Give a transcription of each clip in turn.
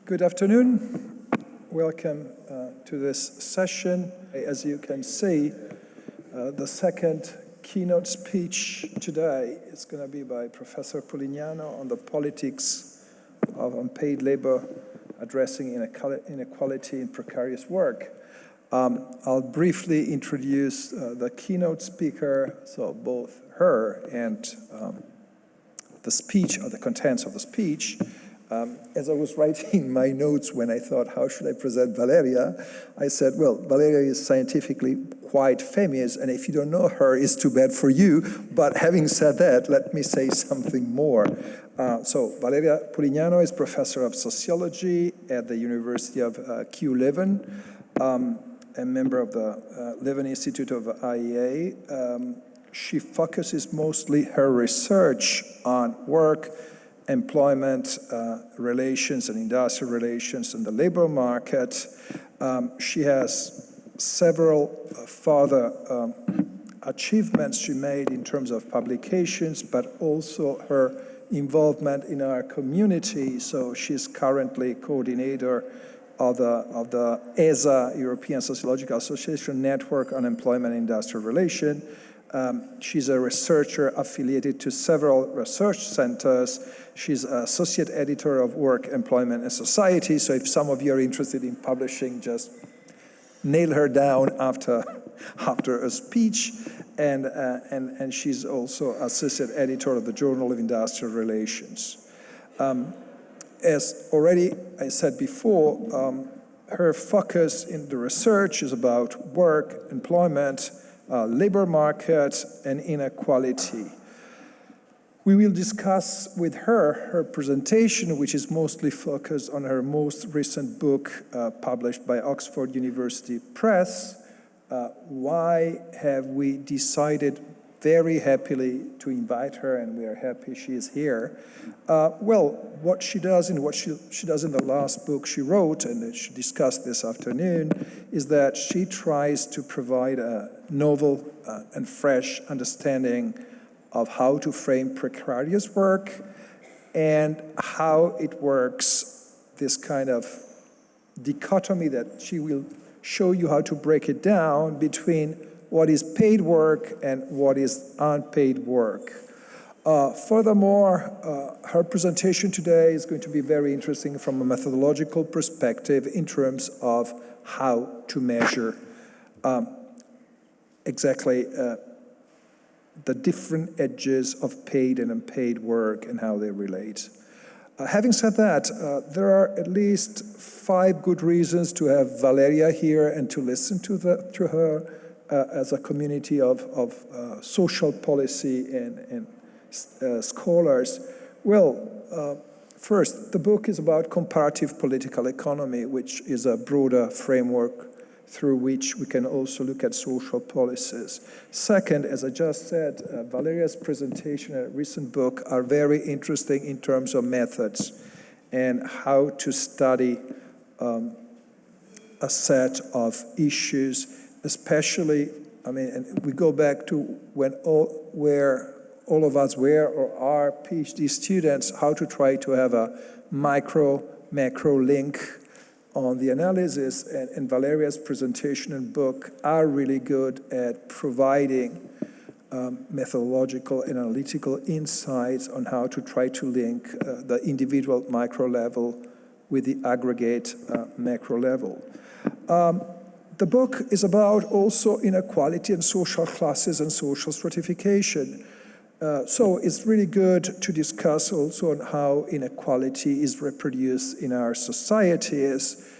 Good afternoon. Welcome to this session. As you can see, the second keynote speech today is going to be by Professor Pulignano on the politics of unpaid labor, addressing inequality in precarious work. I'll briefly introduce the keynote speaker, so both her and the speech, or the contents of the speech. As I was writing my notes when I thought, how should I present Valeria? I said, well, Valeria is scientifically quite famous, and if you don't know her, it's too bad for you. But having said that, let me say something more. So Valeria Pulignano is professor of sociology at the University of Leuven, a member of the Leuven Institute of IEA. She focuses mostly her research on work, employment relations and industrial relations in the labor market. She has several further achievements she made in terms of publications, but also her involvement in our community. So she's currently coordinator of the ESA, European Sociological Association Network on Employment and Industrial Relations. She's a researcher affiliated to several research centers. She's associate editor of Work, Employment and Society. So if some of you are interested in publishing, just nail her down after a speech. And she's also associate editor of the Journal of Industrial Relations. As already I said before, her focus in the research is about work, employment, labor market, and inequality. We will discuss with her presentation, which is mostly focused on her most recent book published by Oxford University Press. Why have we decided very happily to invite her, and we are happy she is here. Well, what she does and what she does in the last book she wrote, and that she discussed this afternoon, is that she tries to provide a novel and fresh understanding of how to frame precarious work and how it works, this kind of dichotomy that she will show you how to break it down between what is paid work and what is unpaid work. Furthermore, her presentation today is going to be very interesting from a methodological perspective in terms of how to measure exactly the different edges of paid and unpaid work and how they relate. Having said that, there are at least 5 good reasons to have Valeria here and to listen to her as a community of social policy and scholars. Well, first, the book is about comparative political economy, which is a broader framework through which we can also look at social policies. Second, as I just said, Valeria's presentation and a recent book are very interesting in terms of methods and how to study a set of issues, especially, I mean, and we go back to where all of us were or are PhD students, how to try to have a micro-macro link on the analysis, and Valeria's presentation and book are really good at providing methodological and analytical insights on how to try to link the individual micro level with the aggregate macro level. The book is about also inequality and social classes and social stratification. So it's really good to discuss also on how inequality is reproduced in our societies.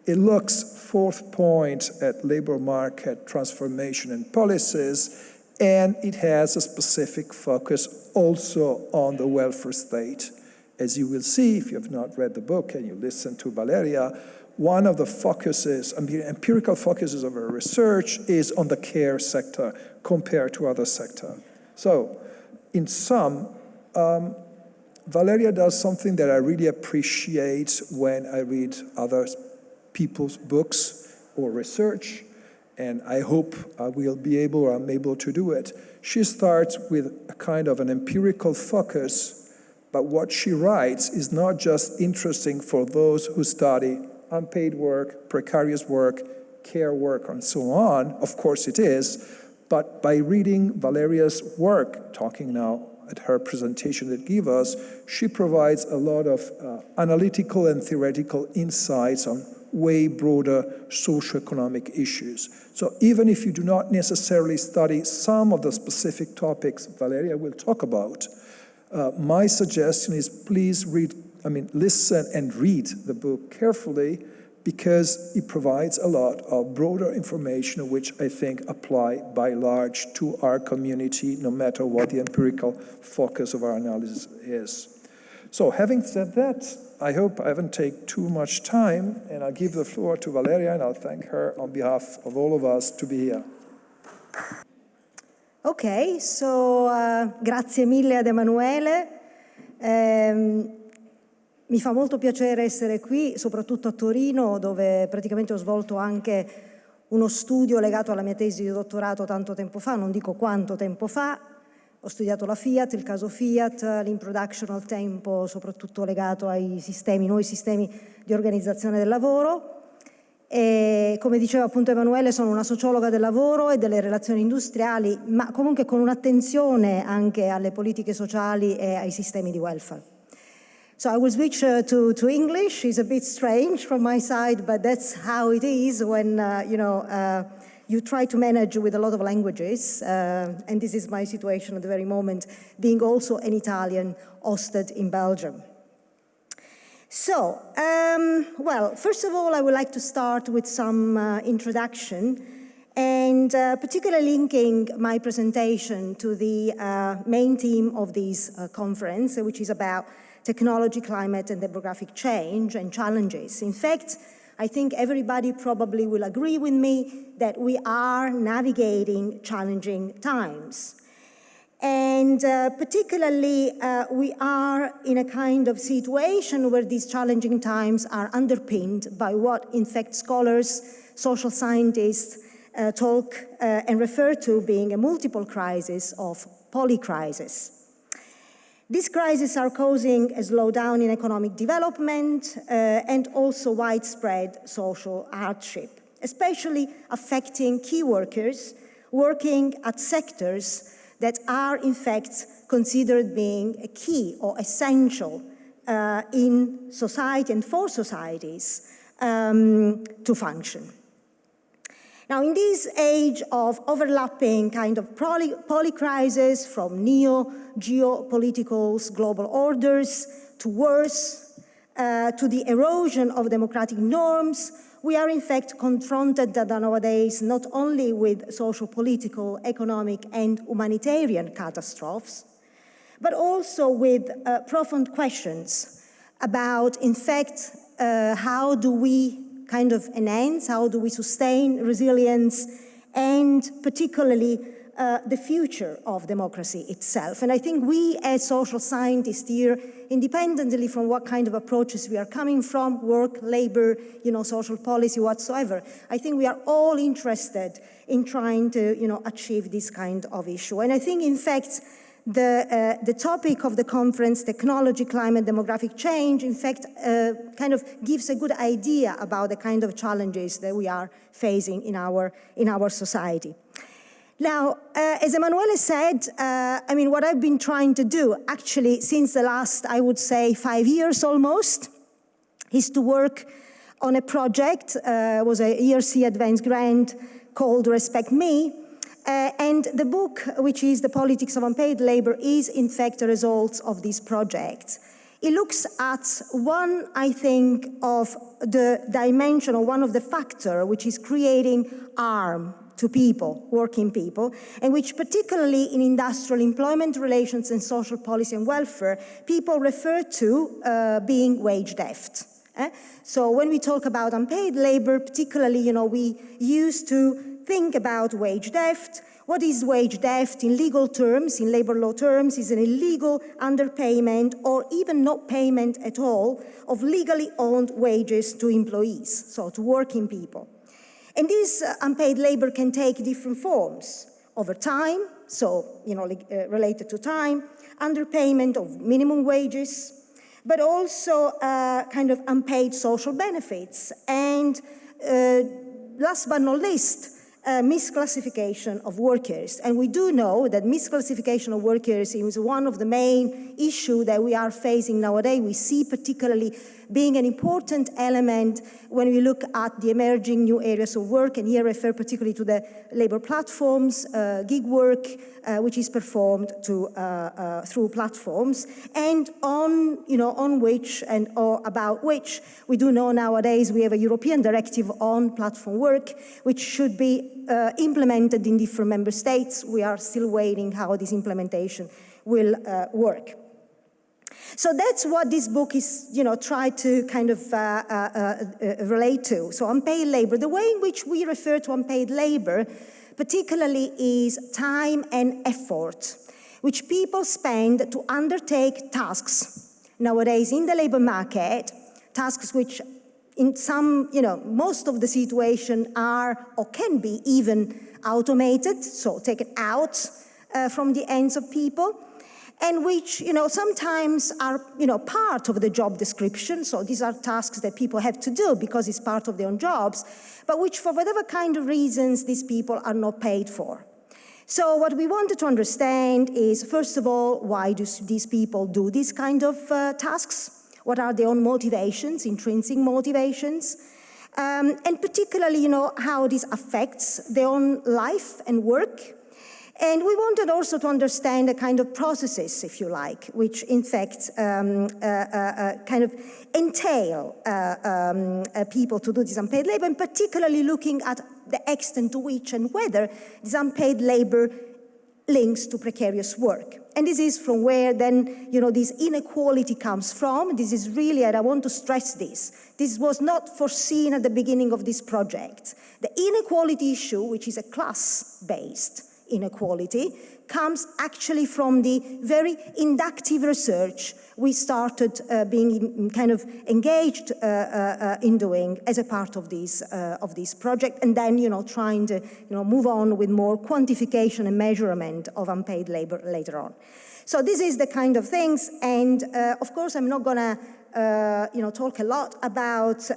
It looks, fourth point, at labor market transformation and policies, and it has a specific focus also on the welfare state. As you will see, if you have not read the book and you listen to Valeria, one of the focuses, empirical focuses of her research is on the care sector compared to other sectors. So, in sum, Valeria does something that I really appreciate when I read other people's books or research, and I hope I will be able, or I'm able to do it. She starts with a kind of an empirical focus but what she writes is not just interesting for those who study unpaid work, precarious work, care work, and so on. Of course it is, but by reading Valeria's work, talking now at her presentation that gave us, she provides a lot of analytical and theoretical insights on way broader socioeconomic issues. So even if you do not necessarily study some of the specific topics Valeria will talk about, my suggestion is please listen and read the book carefully, because it provides a lot of broader information which I think apply by large to our community, no matter what the empirical focus of our analysis is. So having said that, I hope I haven't taken too much time, and I'll give the floor to Valeria, and I'll thank her on behalf of all of us to be here. Okay, so grazie mille ad Emanuele. Mi fa molto piacere essere qui, soprattutto a Torino, dove praticamente ho svolto anche uno studio legato alla mia tesi di dottorato tanto tempo fa, non dico quanto tempo fa. Ho studiato la Fiat, il caso Fiat, l'introduction al tempo, soprattutto legato ai nuovi sistemi di organizzazione del lavoro. E come diceva appunto Emanuele, sono una sociologa del lavoro e delle relazioni industriali, ma comunque con un'attenzione anche alle politiche sociali e ai sistemi di welfare. So I will switch to English. It's a bit strange from my side, but that's how it is when, you try to manage with a lot of languages. And this is my situation at the very moment, being also an Italian hosted in Belgium. So, well, first of all, I would like to start with some introduction, and particularly linking my presentation to the main theme of this conference, which is about technology, climate, and demographic change and challenges. In fact, I think everybody probably will agree with me that we are navigating challenging times. And particularly, we are in a kind of situation where these challenging times are underpinned by what, in fact, scholars, social scientists talk and refer to being a multiple crisis of polycrisis. These crises are causing a slowdown in economic development and also widespread social hardship, especially affecting key workers working at sectors that are in fact considered being a key or essential in society and for societies to function. Now, in this age of overlapping kind of polycrisis, from neo-geopoliticals, global orders, to wars, to the erosion of democratic norms, we are in fact confronted nowadays not only with social, political, economic, and humanitarian catastrophes, but also with profound questions about, in fact, how do we kind of enhance, how do we sustain resilience, and particularly the future of democracy itself. And I think we as social scientists here, independently from what kind of approaches we are coming from, work, labor, social policy, whatsoever, I think we are all interested in trying to, achieve this kind of issue. And I think, in fact, the topic of the conference, technology, climate, demographic change, in fact, kind of gives a good idea about the kind of challenges that we are facing in our society. Now, as Emmanuele said, what I've been trying to do, actually, since the last, I would say, 5 years almost, is to work on a project, was a ERC advanced grant called Respect Me, and the book, which is The Politics of Unpaid Labor, is in fact a result of this project. It looks at one, I think, of the dimension, or one of the factors which is creating harm to people, working people, and which particularly in industrial employment relations and social policy and welfare, people refer to being wage theft. So when we talk about unpaid labor, particularly, we used to think about wage theft. What is wage theft in legal terms, in labor law terms, is an illegal underpayment or even not payment at all of legally owned wages to employees, so to working people. And this unpaid labor can take different forms over time, so related to time, underpayment of minimum wages, but also kind of unpaid social benefits, and last but not least, misclassification of workers. And we do know that misclassification of workers is one of the main issues that we are facing nowadays. We see particularly being an important element when we look at the emerging new areas of work, and here I refer particularly to the labor platforms, gig work, which is performed through platforms, and on which and or about which we do know nowadays we have a European directive on platform work, which should be implemented in different member states. We are still waiting how this implementation will work. So that's what this book is, try to kind of relate to. So unpaid labor, the way in which we refer to unpaid labor particularly is time and effort, which people spend to undertake tasks nowadays in the labor market, tasks which in some, most of the situation are or can be even automated, so taken out from the hands of people, and which, sometimes are, part of the job description. So these are tasks that people have to do because it's part of their own jobs, but which for whatever kind of reasons these people are not paid for. So what we wanted to understand is, first of all, why do these people do these kind of tasks? What are their own motivations, intrinsic motivations? And particularly, how this affects their own life and work. And we wanted also to understand the kind of processes, if you like, which in fact kind of entail people to do this unpaid labor, and particularly looking at the extent to which and whether this unpaid labor links to precarious work. And this is from where then, this inequality comes from. This is really, and I want to stress this was not foreseen at the beginning of this project. The inequality issue, which is a class-based inequality, comes actually from the very inductive research we started being kind of engaged in doing as a part of this project, and then trying to move on with more quantification and measurement of unpaid labor later on. So this is the kind of things, and of course I'm not going to talk a lot about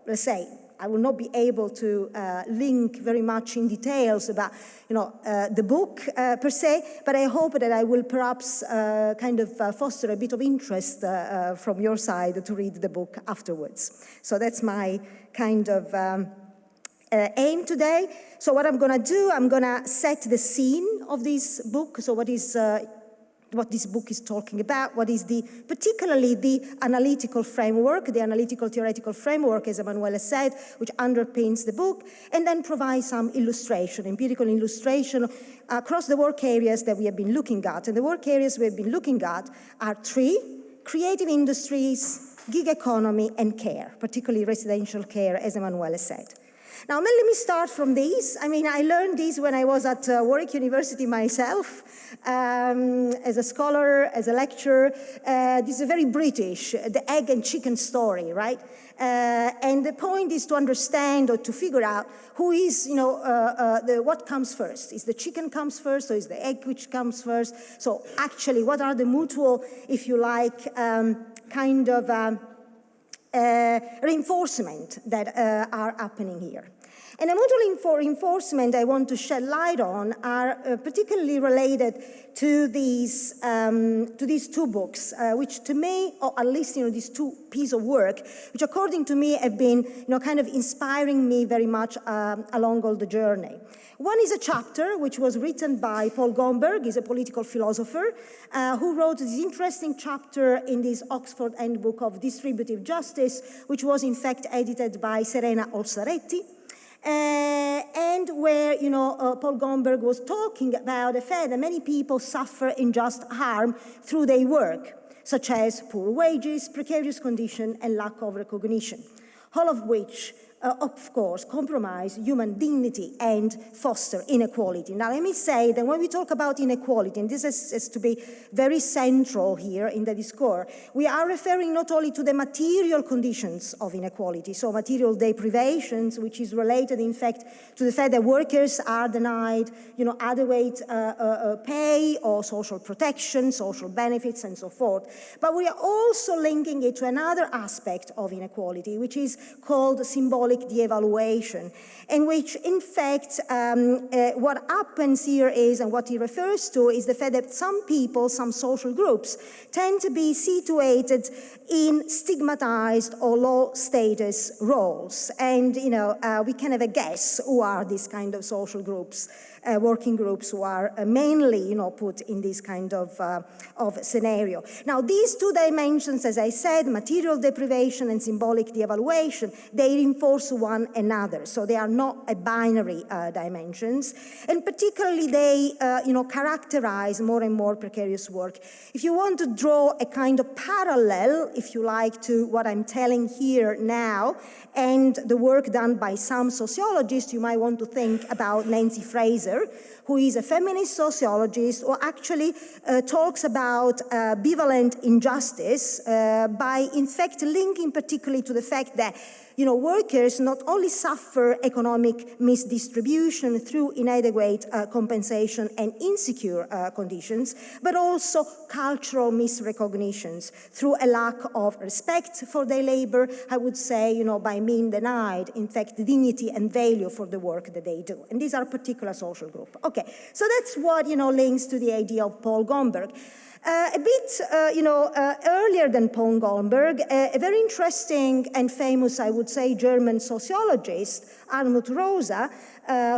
let's say I will not be able to link very much in details about, the book per se, but I hope that I will perhaps kind of foster a bit of interest from your side to read the book afterwards. So that's my kind of aim today. So what I'm going to do, I'm going to set the scene of this book. So what this book is talking about, what is particularly the analytical framework, the analytical theoretical framework, as Emmanuele said, which underpins the book, and then provide some illustration, empirical illustration across the work areas that we have been looking at. And the work areas we have been looking at are three: creative industries, gig economy, and care, particularly residential care, as Emmanuele said. Now, let me start from these. I mean, I learned these when I was at Warwick University myself, as a scholar, as a lecturer. This is very British, the egg and chicken story, right? And the point is to understand or to figure out who is, what comes first. Is the chicken comes first, or is the egg which comes first? So actually, what are the mutual, if you like, kind of reinforcement that are happening here. And the mutual reinforcement I want to shed light on are particularly related to these two books, which to me, or at least these two pieces of work, which according to me have been kind of inspiring me very much along all the journey. One is a chapter which was written by Paul Gomberg, he's a political philosopher, who wrote this interesting chapter in this Oxford Handbook of Distributive Justice, which was in fact edited by Serena Olsaretti, and where Paul Gomberg was talking about the fact that many people suffer unjust harm through their work, such as poor wages, precarious condition, and lack of recognition, all of which of course, compromise human dignity and foster inequality. Now, let me say that when we talk about inequality, and this has to be very central here in the discourse, we are referring not only to the material conditions of inequality, so material deprivations, which is related, in fact, to the fact that workers are denied, adequate pay or social protection, social benefits, and so forth. But we are also linking it to another aspect of inequality, which is called symbolic de-evaluation, in which, in fact, what happens here is, and what he refers to, is the fact that some people, some social groups, tend to be situated in stigmatized or low-status roles. And, we can have a guess who are these kind of social groups, working groups who are mainly, put in this kind of scenario. Now, these two dimensions, as I said, material deprivation and symbolic de-evaluation, they reinforce one another. So they are not a binary dimensions. And particularly they, characterize more and more precarious work. If you want to draw a kind of parallel, if you like, to what I'm telling here now and the work done by some sociologists, you might want to think about Nancy Fraser, who is a feminist sociologist who actually talks about bivalent injustice by, in fact, linking particularly to the fact that workers not only suffer economic misdistribution through inadequate compensation and insecure conditions, but also cultural misrecognitions through a lack of respect for their labor, I would say, by being denied, in fact, dignity and value for the work that they do. And these are a particular social group. Okay, so that's what, links to the idea of Paul Gomberg. A bit, earlier than Paul Gomberg, a very interesting and famous, I would say, German sociologist, Arnold Rosa,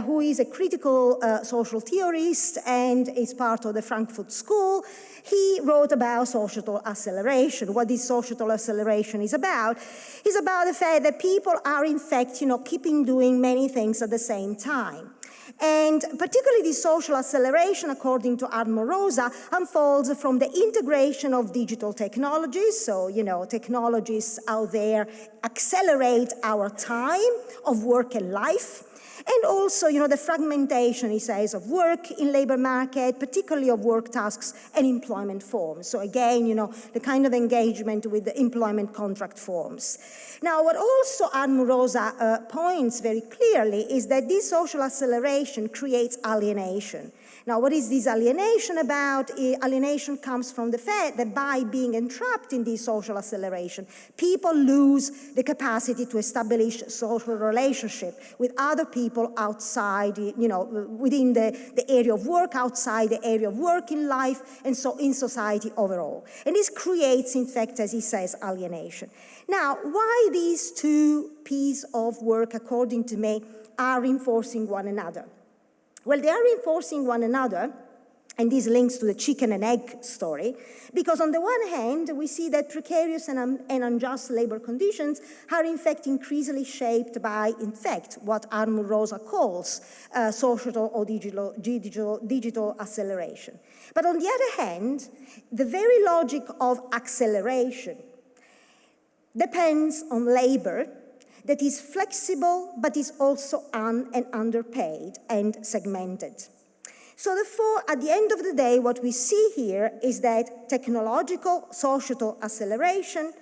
who is a critical social theorist and is part of the Frankfurt School. He wrote about societal acceleration. What this societal acceleration is about the fact that people are, in fact, keeping doing many things at the same time. And particularly the social acceleration, according to Arnold Rosa, unfolds from the integration of digital technologies. So, technologies out there accelerate our time of work and life. And also, the fragmentation, he says, of work in labor market, particularly of work tasks and employment forms. So again, the kind of engagement with the employment contract forms. Now, what also Arnold Rosa points very clearly is that this social acceleration creates alienation. Now, what is this alienation about? Alienation comes from the fact that by being entrapped in this social acceleration, people lose the capacity to establish social relationship with other people outside, within the area of work, outside the area of work in life, and so in society overall. And this creates, in fact, as he says, alienation. Now, why these two pieces of work, according to me, are reinforcing one another? Well, they are reinforcing one another, and this links to the chicken and egg story, because on the one hand, we see that precarious and unjust labor conditions are in fact increasingly shaped by, in fact, what Arnold Rosa calls social or digital acceleration. But on the other hand, the very logic of acceleration depends on labor that is flexible, but is also and underpaid and segmented. So therefore, at the end of the day, what we see here is that technological societal acceleration,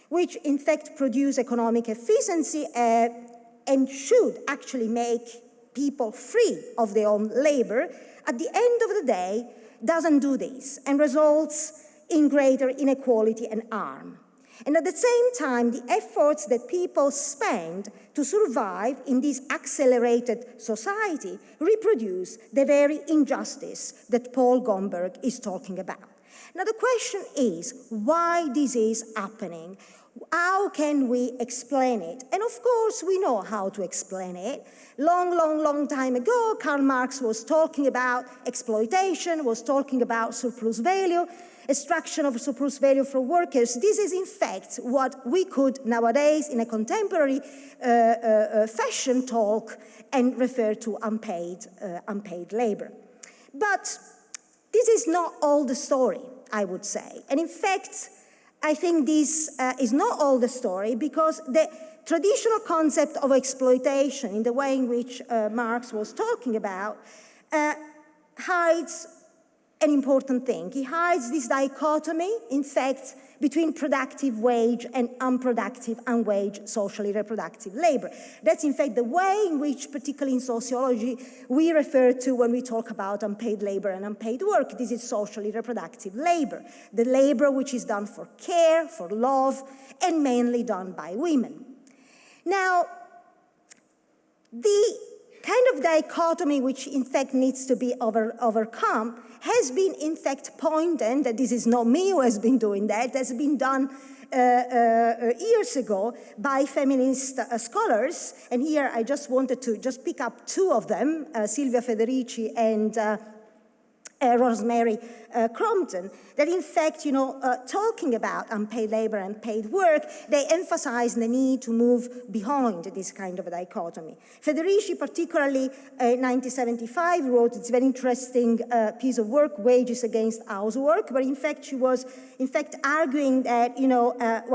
which in fact produce economic efficiency and should actually make people free of their own labor, at the end of the day, doesn't do this and results in greater inequality and harm. And at the same time, the efforts that people spend to survive in this accelerated society reproduce the very injustice that Paul Gomberg is talking about. Now, the question is, why this is happening? How can we explain it? And of course, we know how to explain it. Long time ago, Karl Marx was talking about exploitation, was talking about surplus value, extraction of surplus value from workers. This is, in fact, what we could nowadays, in a contemporary fashion, talk and refer to unpaid labor. But this is not all the story, I would say. And in fact, I think this is not all the story, because the traditional concept of exploitation, in the way in which Marx was talking about, hides an important thing. He hides this dichotomy, in fact, between productive wage and unproductive, unwaged, socially reproductive labor. That's, in fact, the way in which, particularly in sociology, we refer to when we talk about unpaid labor and unpaid work. This is socially reproductive labor, the labor which is done for care, for love, and mainly done by women. Now, the kind of dichotomy which, in fact, needs to be overcome has been, in fact, pointed, that this is not me who has been doing that, has been done years ago by feminist scholars. And here I just wanted to just pick up two of them, Silvia Federici and Rosemary Crompton, that in fact, talking about unpaid labor and paid work, they emphasize the need to move behind this kind of a dichotomy. Federici, particularly in 1975, wrote this very interesting piece of work, Wages Against Housework, where in fact she was arguing that,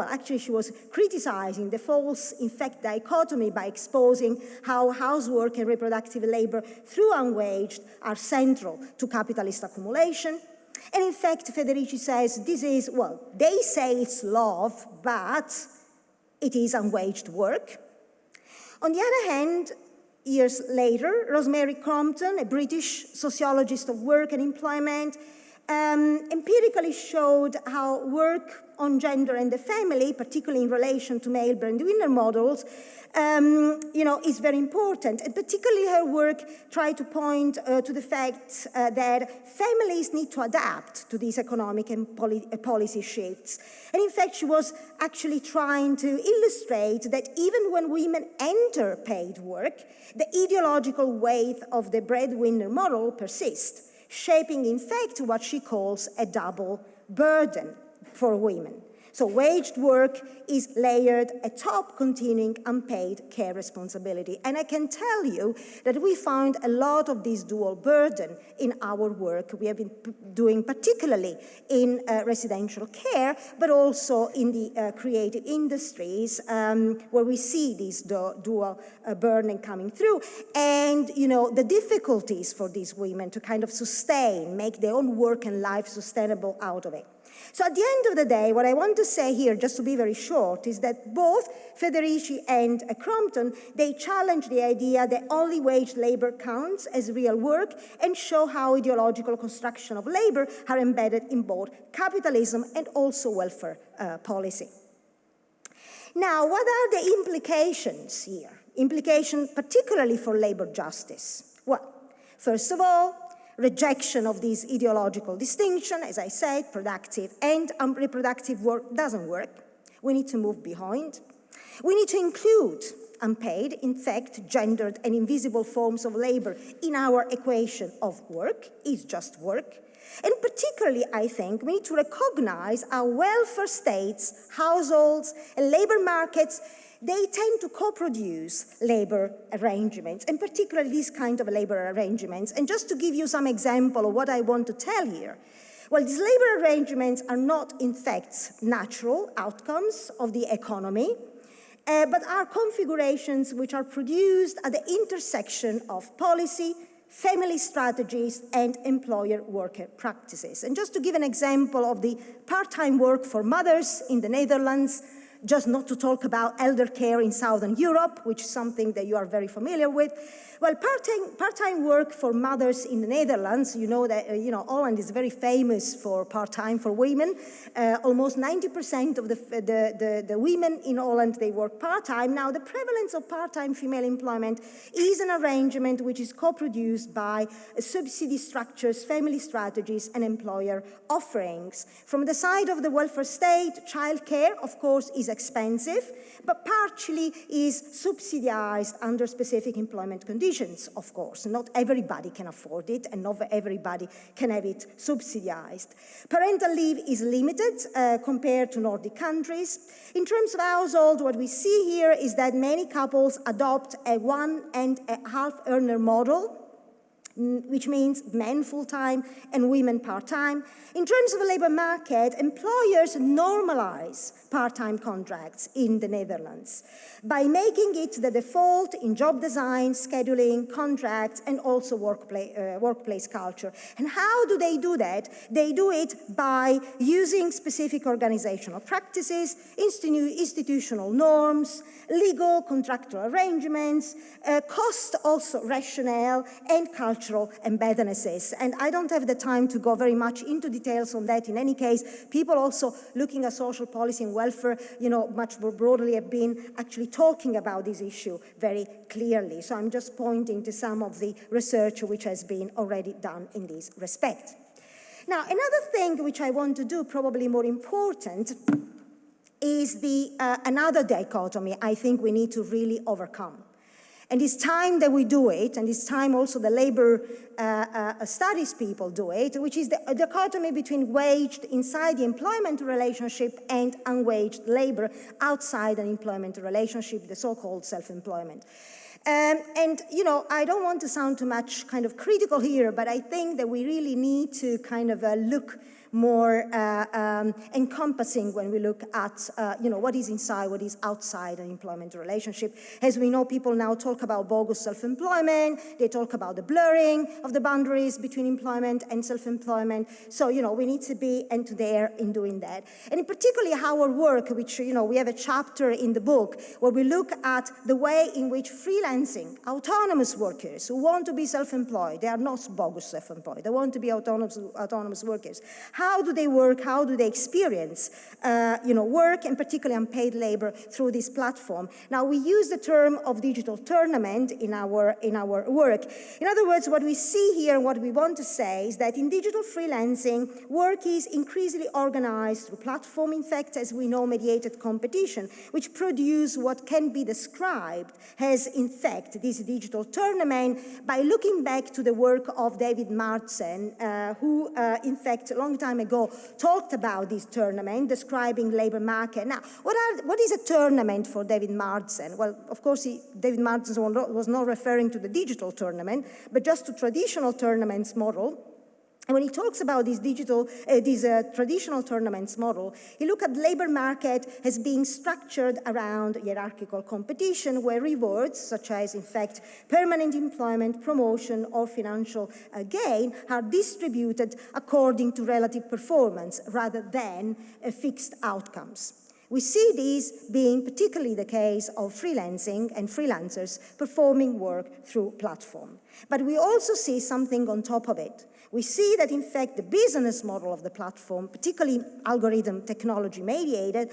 actually she was criticizing the false, in fact, dichotomy by exposing how housework and reproductive labor through unwaged are central to capitalist accumulation. And in fact, Federici says this is, well, they say it's love, but it is unwaged work. On the other hand, years later, Rosemary Crompton, a British sociologist of work and employment, empirically showed how work on gender and the family, particularly in relation to male breadwinner models, is very important. And particularly her work tried to point to the fact that families need to adapt to these economic and policy shifts. And in fact, she was actually trying to illustrate that even when women enter paid work, the ideological weight of the breadwinner model persists, shaping, in fact, what she calls a double burden for women. So waged work is layered atop continuing unpaid care responsibility. And I can tell you that we found a lot of this dual burden in our work. We have been doing particularly in residential care, but also in the creative industries where we see this dual burden coming through. And, the difficulties for these women to kind of sustain, make their own work and life sustainable out of it. So at the end of the day, what I want to say here, just to be very short, is that both Federici and Crompton, they challenge the idea that only wage labor counts as real work and show how ideological construction of labor are embedded in both capitalism and also welfare policy. Now, what are the implications here? Implications particularly for labor justice. Well, first of all, rejection of this ideological distinction, as I said, productive and reproductive work doesn't work. We need to move behind. We need to include unpaid, in fact, gendered and invisible forms of labor in our equation of work. It's just work. And particularly, I think, we need to recognize how welfare states, households, and labor markets, they tend to co-produce labor arrangements, and particularly these kind of labor arrangements. And just to give you some example of what I want to tell here, well, these labor arrangements are not, in fact, natural outcomes of the economy, but are configurations which are produced at the intersection of policy, family strategies, and employer-worker practices. And just to give an example of the part-time work for mothers in the Netherlands, just not to talk about elder care in Southern Europe, which is something that you are very familiar with. Well, part-time work for mothers in the Netherlands, you know that Holland is very famous for part-time for women. Almost 90% of the women in Holland, they work part-time. Now, the prevalence of part-time female employment is an arrangement which is co-produced by subsidy structures, family strategies, and employer offerings. From the side of the welfare state, childcare, of course, is expensive, but partially is subsidized under specific employment conditions, of course. Not everybody can afford it, and not everybody can have it subsidized. Parental leave is limited compared to Nordic countries. In terms of household, what we see here is that many couples adopt a 1.5 earner model, which means men full-time and women part-time. In terms of the labor market, employers normalize part-time contracts in the Netherlands by making it the default in job design, scheduling, contracts, and also workplace culture. And how do they do that? They do it by using specific organizational practices, institutional norms, legal contractual arrangements, cost also rationale, and cultural embeddednesses. And I don't have the time to go very much into details on that. In any case, people also looking at social policy and welfare, much more broadly have been actually talking about this issue very clearly. So I'm just pointing to some of the research which has been already done in this respect. Now, another thing which I want to do, probably more important, is another dichotomy I think we need to really overcome. And it's time that we do it, and it's time also the labor studies people do it, which is the dichotomy between waged inside the employment relationship and unwaged labor outside an employment relationship, the so-called self-employment. And, I don't want to sound too much kind of critical here, but I think that we really need to kind of look more encompassing when we look at, what is inside, what is outside an employment relationship. As we know, people now talk about bogus self-employment. They talk about the blurring of the boundaries between employment and self-employment. So, we need to be there in doing that. And in particularly our work, which, we have a chapter in the book where we look at the way in which freelancing, autonomous workers who want to be self-employed, they are not bogus self-employed, they want to be autonomous workers. How do they work? How do they experience, work, and particularly unpaid labor through this platform? Now, we use the term of digital tournament in our work. In other words, what we see here and what we want to say is that in digital freelancing, work is increasingly organized through platform, in fact, as we know, mediated competition, which produce what can be described as, in fact, this digital tournament by looking back to the work of David Marsden, who, in fact, a long time ago talked about this tournament, describing labor market. Now, what is a tournament for David Marsden? Well, of course, David Marsden was not referring to the digital tournament, but just to traditional tournaments model. And when he talks about this traditional tournaments model, he looked at labor market as being structured around hierarchical competition, where rewards, such as, in fact, permanent employment, promotion, or financial gain, are distributed according to relative performance rather than fixed outcomes. We see this being particularly the case of freelancing and freelancers performing work through platform. But we also see something on top of it. We see that, in fact, the business model of the platform, particularly algorithm technology mediated,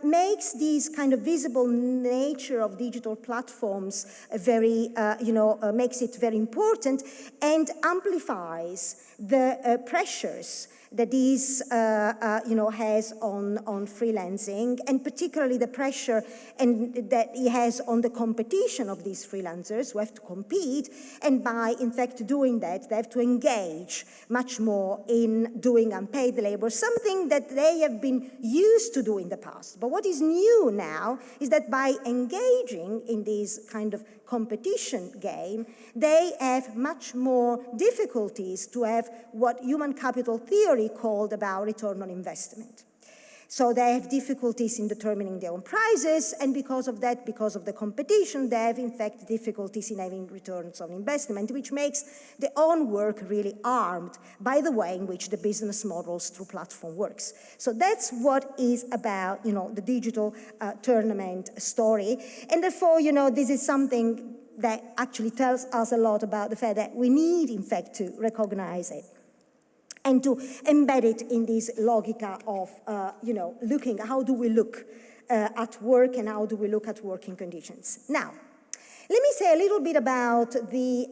makes this kind of visible nature of digital platforms makes it very important and amplifies the pressures that this, has on freelancing, and particularly the pressure that it has on the competition of these freelancers who have to compete, and by, in fact, doing that, they have to engage much more in doing unpaid labor, something that they have been used to do in the past. But what is new now is that by engaging in this kind of competition game, they have much more difficulties to have what human capital theory called about return on investment. So they have difficulties in determining their own prices, and because of that, because of the competition, they have, in fact, difficulties in having returns on investment, which makes their own work really armed by the way in which the business models through platform works. So that's what is about, the digital tournament story. And therefore, this is something that actually tells us a lot about the fact that we need, in fact, to recognize it and to embed it in this logica of, looking, how do we look at work and how do we look at working conditions. Now, let me say a little bit about the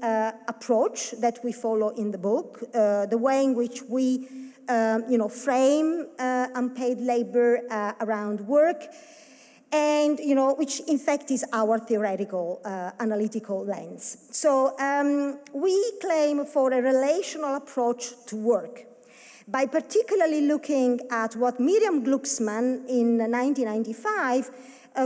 approach that we follow in the book, the way in which we, frame unpaid labor around work, and, which in fact is our theoretical, analytical lens. So we claim for a relational approach to work by particularly looking at what Miriam Glucksmann in 1995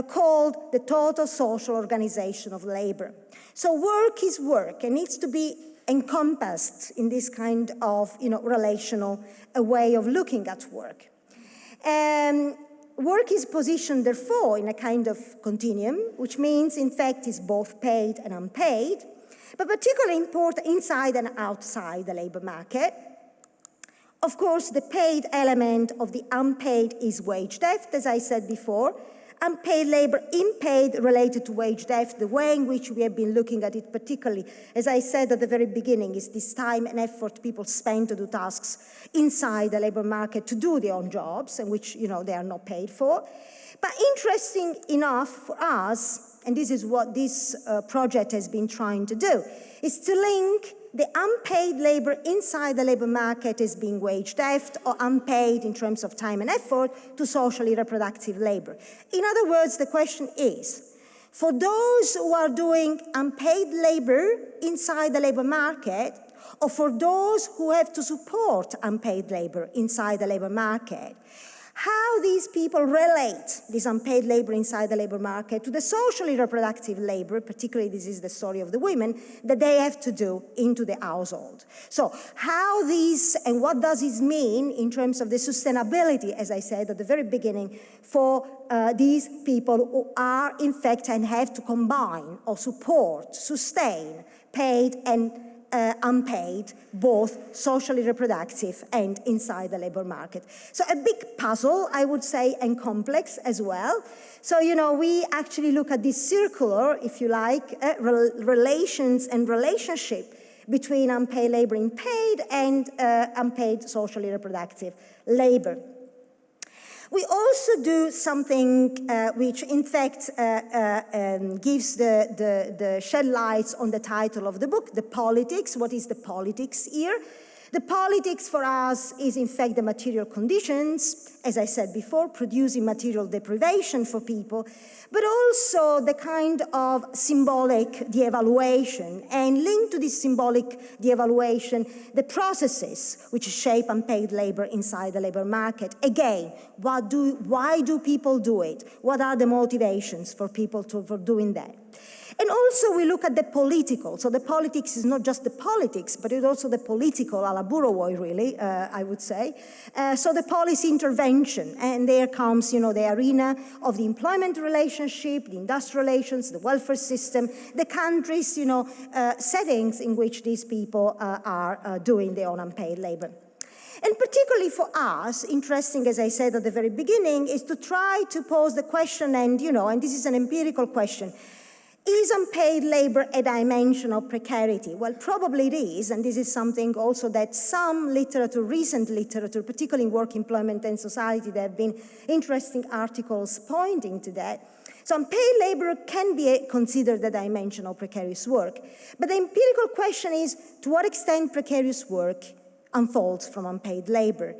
called the total social organization of labor. So work is work and needs to be encompassed in this kind of relational way of looking at work. Work is positioned, therefore, in a kind of continuum, which means, in fact, it's both paid and unpaid, but particularly important inside and outside the labor market. Of course, the paid element of the unpaid is wage theft, as I said before. Unpaid labor, unpaid related to wage theft, the way in which we have been looking at it particularly, as I said at the very beginning, is this time and effort people spend to do tasks inside the labor market to do their own jobs, and which they are not paid for. But interesting enough for us, and this is what this project has been trying to do, is to link the unpaid labor inside the labor market as being wage theft or unpaid in terms of time and effort to socially reproductive labor. In other words, the question is, for those who are doing unpaid labor inside the labor market, or for those who have to support unpaid labor inside the labor market, how these people relate this unpaid labor inside the labor market to the socially reproductive labor, particularly this is the story of the women, that they have to do into the household. So how these, and what does this mean in terms of the sustainability, as I said at the very beginning, for these people who are in fact and have to combine or support, sustain, paid and unpaid, both socially reproductive and inside the labor market. So a big puzzle, I would say, and complex as well. So, we actually look at this circular, if you like, relations and relationship between unpaid labor in paid and unpaid socially reproductive labor. We also do something which, in fact, gives the shed lights on the title of the book, the politics. What is the politics here? The politics for us is, in fact, the material conditions, as I said before, producing material deprivation for people, but also the kind of symbolic de-evaluation, and linked to this symbolic de-evaluation, the processes which shape unpaid labor inside the labor market. Again, why do people do it? What are the motivations for people for doing that? And also we look at the political. So the politics is not just the politics, but it's also the political, a la Burovoi, really, I would say. So the policy intervention, and there comes, the arena of the employment relationship, the industrial relations, the welfare system, the countries, settings in which these people are doing their own unpaid labor. And particularly for us, interesting, as I said at the very beginning, is to try to pose the question, and this is an empirical question, is unpaid labor a dimension of precarity? Well, probably it is, and this is something also that some literature, recent literature, particularly in Work, Employment and Society, there have been interesting articles pointing to that. So unpaid labor can be considered a dimension of precarious work. But the empirical question is, to what extent precarious work unfolds from unpaid labor?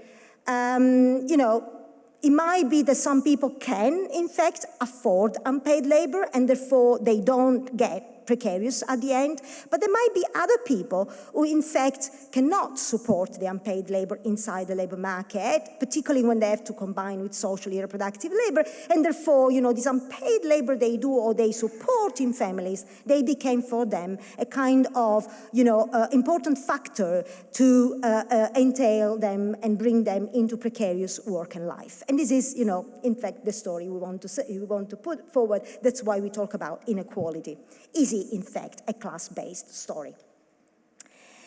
It might be that some people can, in fact, afford unpaid labor, and therefore they don't get precarious at the end. But there might be other people who, in fact, cannot support the unpaid labor inside the labor market, particularly when they have to combine with socially reproductive labor. And therefore, this unpaid labor they do or they support in families, they became for them a kind of, important factor to entail them and bring them into precarious work and life. And this is, in fact, the story we want to put forward. That's why we talk about inequality. Is it, in fact, a class-based story?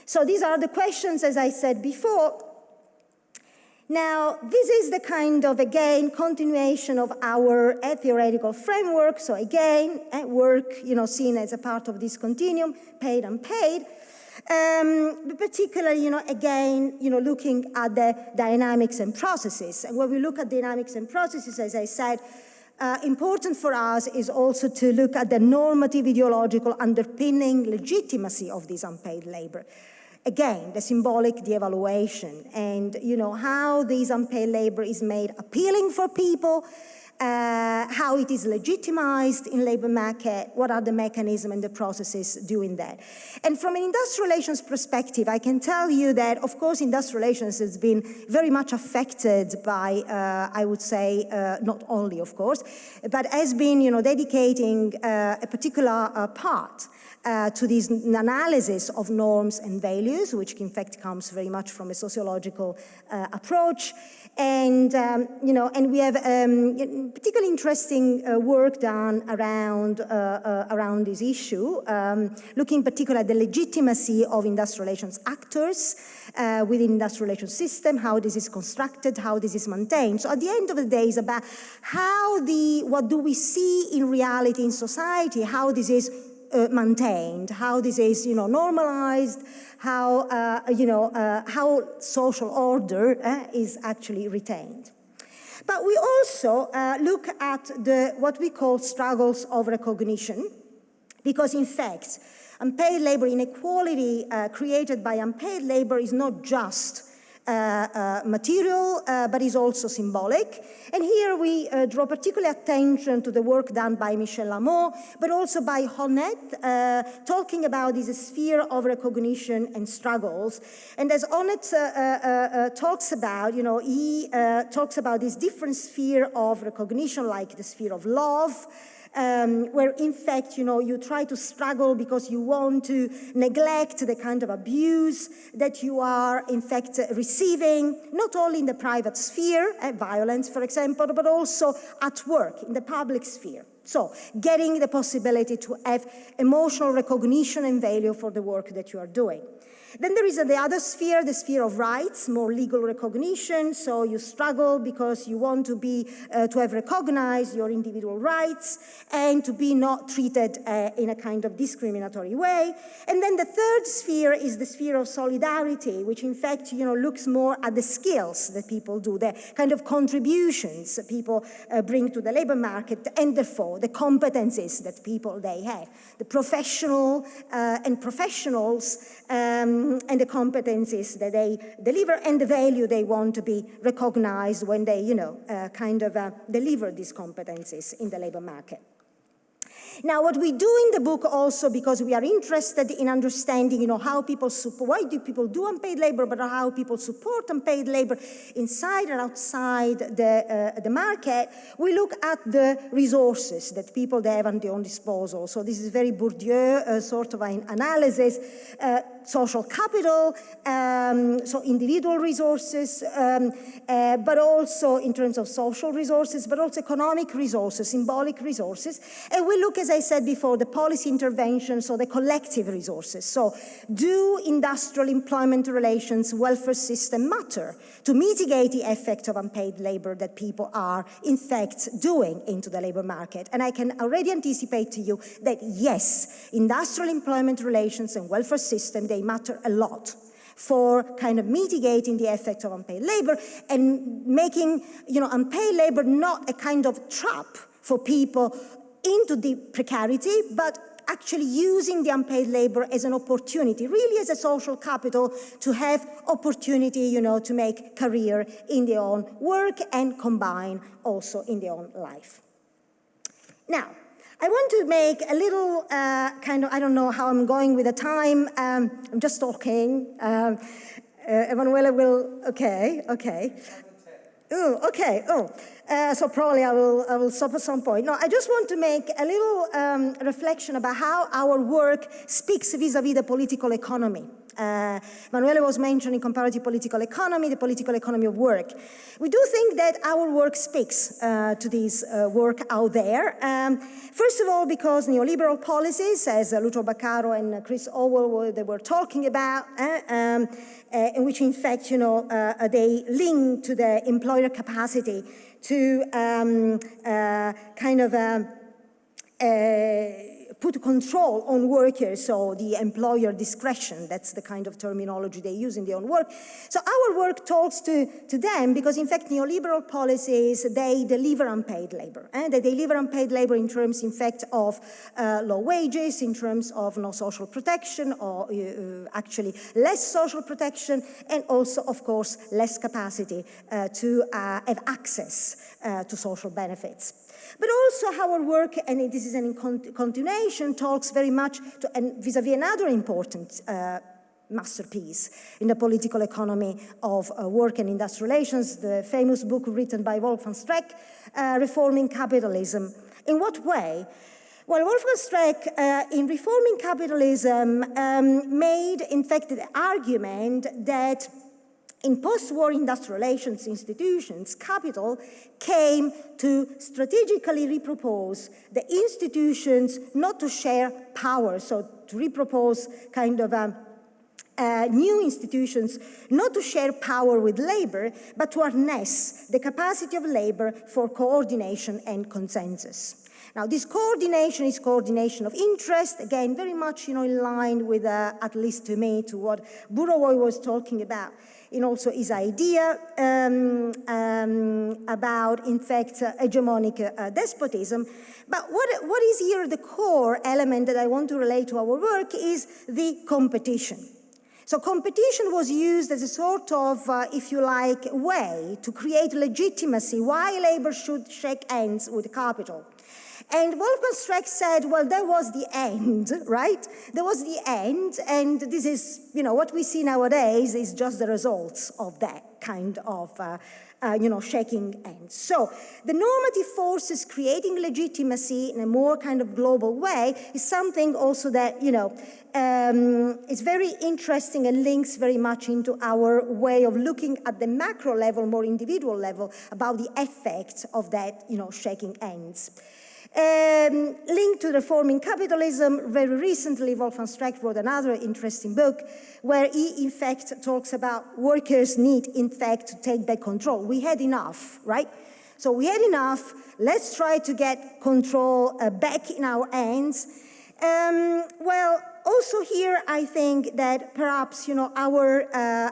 So these are the questions, as I said before. Now, this is the kind of, again, continuation of our theoretical framework. So again, work, seen as a part of this continuum, paid, unpaid. But particularly, again, looking at the dynamics and processes. And when we look at dynamics and processes, as I said, important for us is also to look at the normative ideological underpinning legitimacy of this unpaid labor. Again, the symbolic de-evaluation and, how this unpaid labor is made appealing for people, how it is legitimized in labor market, what are the mechanisms and the processes doing that. And from an industrial relations perspective, I can tell you that, of course, industrial relations has been very much affected by, I would say, not only, of course, but has been, dedicating a particular part to this analysis of norms and values, which in fact comes very much from a sociological approach. And, and we have particularly interesting work done around this issue, looking in particular at the legitimacy of industrial relations actors within industrial relations system, how this is constructed, how this is maintained. So at the end of the day, it's about what do we see in reality in society, how this is maintained, how this is, normalized, how, how social order is actually retained. But we also look at what we call struggles of recognition, because in fact, unpaid labor inequality created by unpaid labor is not just material, but is also symbolic. And here we draw particular attention to the work done by Michel Lamont, but also by Honneth, talking about this sphere of recognition and struggles. And as Honneth talks about, he talks about this different sphere of recognition, like the sphere of love, where in fact, you try to struggle because you want to neglect the kind of abuse that you are in fact receiving, not only in the private sphere, violence, for example, but also at work, in the public sphere. So, getting the possibility to have emotional recognition and value for the work that you are doing. Then there is the other sphere, the sphere of rights, more legal recognition. So you struggle because you want to be, to have recognized your individual rights and to be not treated in a kind of discriminatory way. And then the third sphere is the sphere of solidarity, which in fact, looks more at the skills that people do, the kind of contributions that people bring to the labor market, and therefore the competencies that people they have, the professional and professionals, and the competencies that they deliver and the value they want to be recognized when they, deliver these competencies in the labor market. Now, what we do in the book also, because we are interested in understanding, how people support, why do people do unpaid labor, but how people support unpaid labor inside and outside the market, we look at the resources that people have at their own disposal. So this is very Bourdieu sort of an analysis, social capital, so individual resources, but also in terms of social resources, but also economic resources, symbolic resources. And we look, as I said before, the policy interventions, so the collective resources. So do industrial employment relations, welfare system matter to mitigate the effect of unpaid labor that people are, in fact, doing into the labor market? And I can already anticipate to you that, yes, industrial employment relations and welfare system, they matter a lot for kind of mitigating the effect of unpaid labor and making, unpaid labor not a kind of trap for people into the precarity, but actually using the unpaid labor as an opportunity, really as a social capital to have opportunity, to make career in their own work and combine also in their own life. Now, I want to make a little I don't know how I'm going with the time. I'm just talking. Emanuele will, okay. Oh, okay, so probably I will stop at some point. No, I just want to make a little reflection about how our work speaks vis-a-vis the political economy. Emmanuele was mentioning comparative political economy, the political economy of work. We do think that our work speaks to this work out there. First of all, because neoliberal policies, as Lucio Baccaro and Chris Howell they were talking about, in which in fact, they link to the employer capacity to put control on workers, so the employer discretion, that's the kind of terminology they use in their own work. So our work talks to them because, in fact, neoliberal policies, they deliver unpaid labor. And they deliver unpaid labor in terms, in fact, of low wages, in terms of no social protection, or actually less social protection, and also, of course, less capacity to have access to social benefits. But also our work, and this is a continuation, talks very much to, and vis-à-vis another important masterpiece in the political economy of work and industrial relations, the famous book written by Wolfgang Streeck, Reforming Capitalism. In what way? Well, Wolfgang Streeck, in Reforming Capitalism, made, in fact, the argument that in post-war industrial relations institutions, capital came to strategically repropose the institutions not to share power, so to repropose kind of new institutions not to share power with labor, but to harness the capacity of labor for coordination and consensus. Now, this coordination is coordination of interest, again, very much in line with, at least to me, to what Burawoy was talking about. And also his idea about, in fact, hegemonic despotism. But what is here the core element that I want to relate to our work is the competition. So competition was used as a sort of, if you like, way to create legitimacy why labor should shake hands with capital. And Wolfgang Streeck said, well, that was the end, right? That was the end, and this is, what we see nowadays is just the results of that kind of, shaking hands. So the normative forces creating legitimacy in a more kind of global way is something also that, is very interesting and links very much into our way of looking at the macro level, more individual level, about the effects of that, shaking hands. Linked to reforming capitalism, very recently Wolfgang Streeck wrote another interesting book where he in fact talks about workers' need in fact to take back control. We had enough, right? So we had enough, let's try to get control back in our hands. Well, also here I think that perhaps our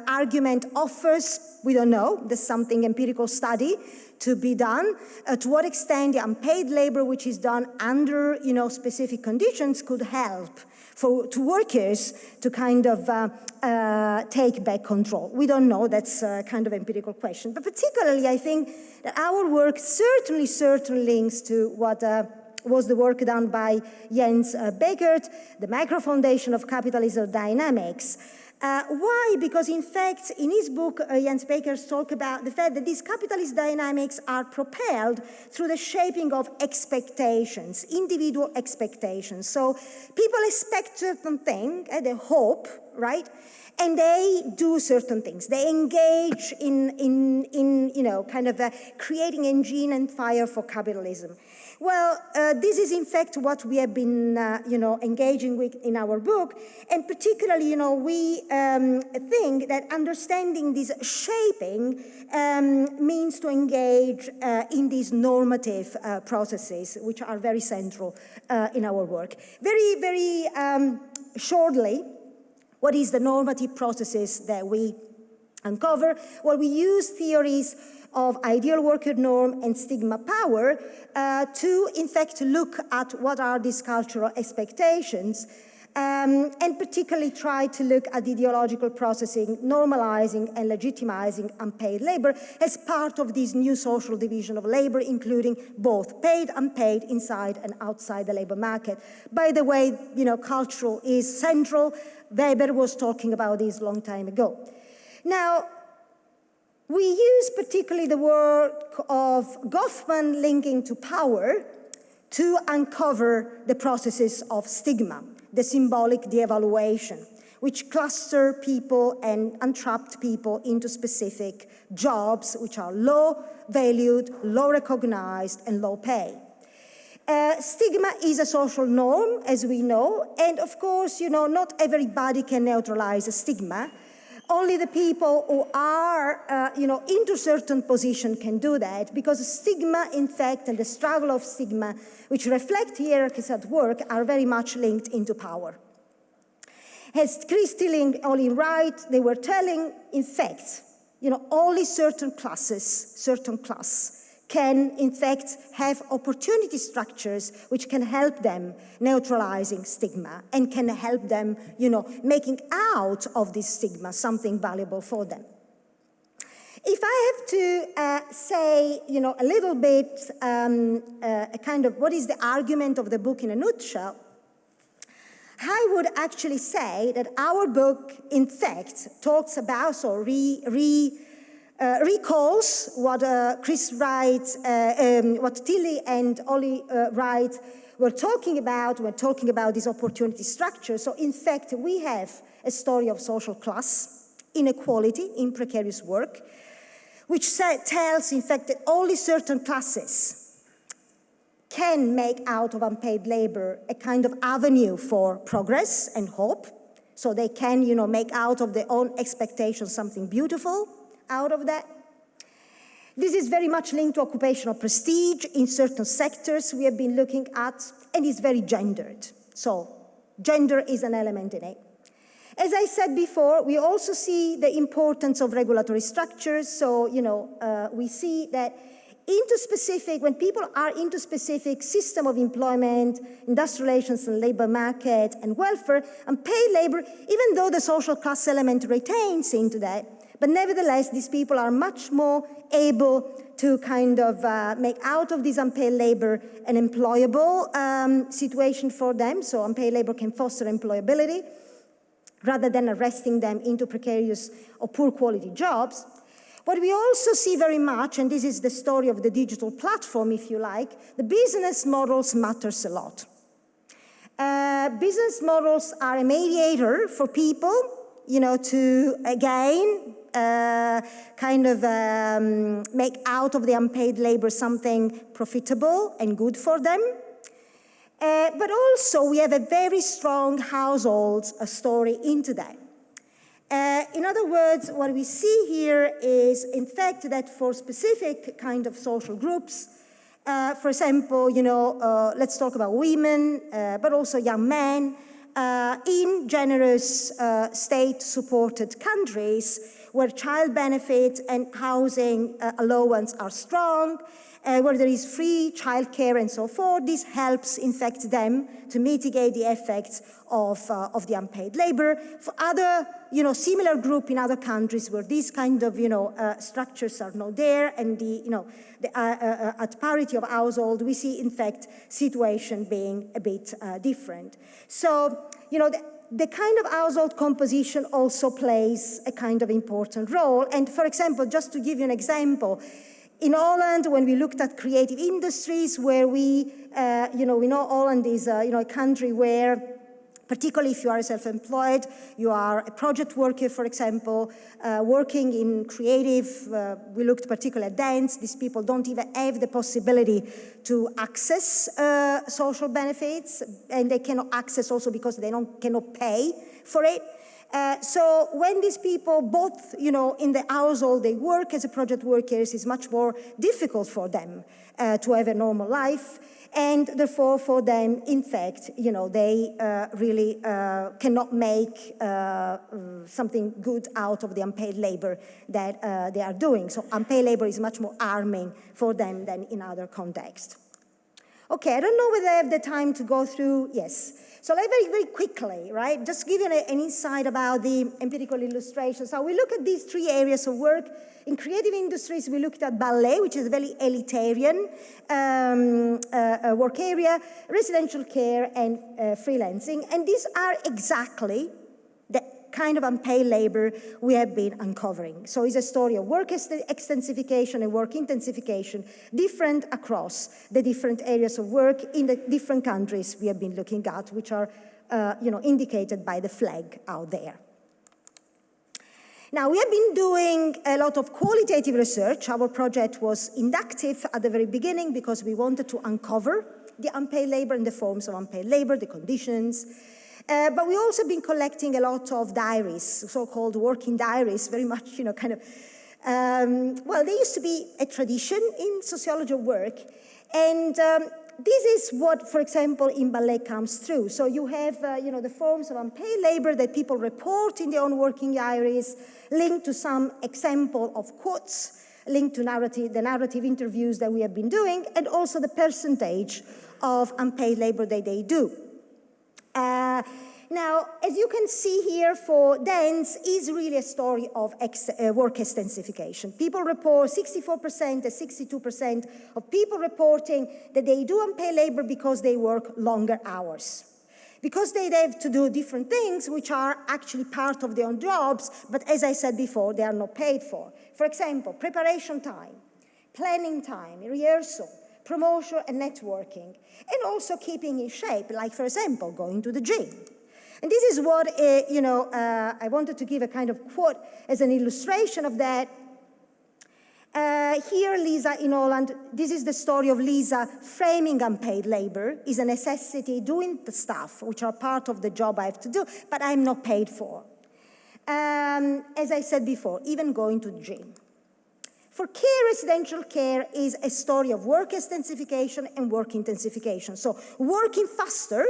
argument offers, we don't know, there's something empirical study to be done, to what extent the unpaid labor which is done under specific conditions could help to workers to kind of take back control. We don't know, that's a kind of empirical question. But particularly I think that our work certainly links to what was the work done by Jens Beckert, the Macro Foundation of Capitalism Dynamics. Why? Because in fact, in his book, Jens Beckert talks about the fact that these capitalist dynamics are propelled through the shaping of expectations, individual expectations. So people expect certain things, they hope, right? And they do certain things. They engage in kind of creating engine and fire for capitalism. Well, this is in fact what we have been, engaging with in our book, and particularly, we think that understanding this shaping means to engage in these normative processes, which are very central in our work. Very, very shortly, what is the normative processes that we uncover? Well, we use theories of ideal worker norm and stigma power to, in fact, look at what are these cultural expectations and particularly try to look at ideological processing, normalizing and legitimizing unpaid labor as part of this new social division of labor, including both paid, unpaid, inside and outside the labor market. By the way, cultural is central. Weber was talking about this a long time ago. Now, we use particularly the work of Goffman linking to power to uncover the processes of stigma, the symbolic de-evaluation, which cluster people and entrap people into specific jobs which are low valued, low recognized, and low pay. Stigma is a social norm, as we know, and of course, not everybody can neutralize a stigma. Only the people who are, into certain position can do that, because stigma, in fact, and the struggle of stigma, which reflect hierarchies at work, are very much linked into power. As Christie and Ollie Wright, they were telling, in fact, only certain class can, in fact, have opportunity structures which can help them neutralizing stigma and can help them, making out of this stigma something valuable for them. If I have to say, a little bit, kind of what is the argument of the book in a nutshell, I would actually say that our book, in fact, talks about or recalls what Chris Wright, what Tilly and Ollie Wright were talking about when talking about this opportunity structure. So in fact, we have a story of social class, inequality in precarious work, which tells, in fact, that only certain classes can make out of unpaid labor a kind of avenue for progress and hope. So they can, make out of their own expectations something beautiful out of that. This is very much linked to occupational prestige in certain sectors we have been looking at, and is very gendered. So gender is an element in it. As I said before, we also see the importance of regulatory structures. So, we see that when people are into specific system of employment, industrial relations and labor market and welfare, unpaid labor, even though the social class element retains into that, but nevertheless, these people are much more able to kind of make out of this unpaid labor an employable situation for them. So unpaid labor can foster employability rather than arresting them into precarious or poor quality jobs. What we also see very much, and this is the story of the digital platform, if you like, the business models matters a lot. Business models are a mediator for people, to again, make out of the unpaid labor something profitable and good for them. But also we have a very strong household story into that. In other words, what we see here is, in fact, that for specific kind of social groups, for example, let's talk about women, but also young men, in generous state-supported countries where child benefits and housing allowance are strong, where there is free childcare and so forth. This helps, in fact, them to mitigate the effects of the unpaid labor. For other, similar group in other countries where these kind of, structures are not there, and at parity of household, we see, in fact, situation being a bit different. So, the kind of household composition also plays a kind of important role. And for example, just to give you an example, in Holland, when we looked at creative industries, where we know Holland is, a country where, particularly if you are self-employed, you are a project worker, for example, working in creative, we looked particularly at dance. These people don't even have the possibility to access social benefits, and they cannot access also because they cannot pay for it. So when these people, both, in the household, they work as a project workers, it's much more difficult for them to have a normal life. And therefore, for them, in fact, they really cannot make something good out of the unpaid labor that they are doing. So unpaid labor is much more harming for them than in other contexts. Okay, I don't know whether I have the time to go through, yes. So let me very, very quickly, right, just give you an insight about the empirical illustration. So we look at these three areas of work. In creative industries, we looked at ballet, which is a very elitarian work area, residential care, and freelancing. And these are exactly the kind of unpaid labor we have been uncovering. So it's a story of work extensification and work intensification, different across the different areas of work in the different countries we have been looking at, which are indicated by the flag out there. Now, we have been doing a lot of qualitative research. Our project was inductive at the very beginning because we wanted to uncover the unpaid labor and the forms of unpaid labor, the conditions. But we also been collecting a lot of diaries, so-called working diaries, very much, kind of, well, there used to be a tradition in sociology of work, and this is what, for example, in ballet comes through. So you have, the forms of unpaid labor that people report in their own working diaries, linked to some example of quotes, linked to the narrative interviews that we have been doing, and also the percentage of unpaid labor that they do. Now, as you can see here, for dance is really a story of work extensification. People report 64% and 62% of people reporting that they do unpaid labor because they work longer hours. Because they have to do different things which are actually part of their own jobs, but as I said before, they are not paid for. For example, preparation time, planning time, rehearsal, promotion and networking, and also keeping in shape, like, for example, going to the gym. And this is what, I wanted to give a kind of quote as an illustration of that. Here, Lisa in Holland, this is the story of Lisa framing unpaid labor is a necessity, doing the stuff which are part of the job I have to do, but I'm not paid for. As I said before, even going to the gym. For care, residential care is a story of work extensification and work intensification. So working faster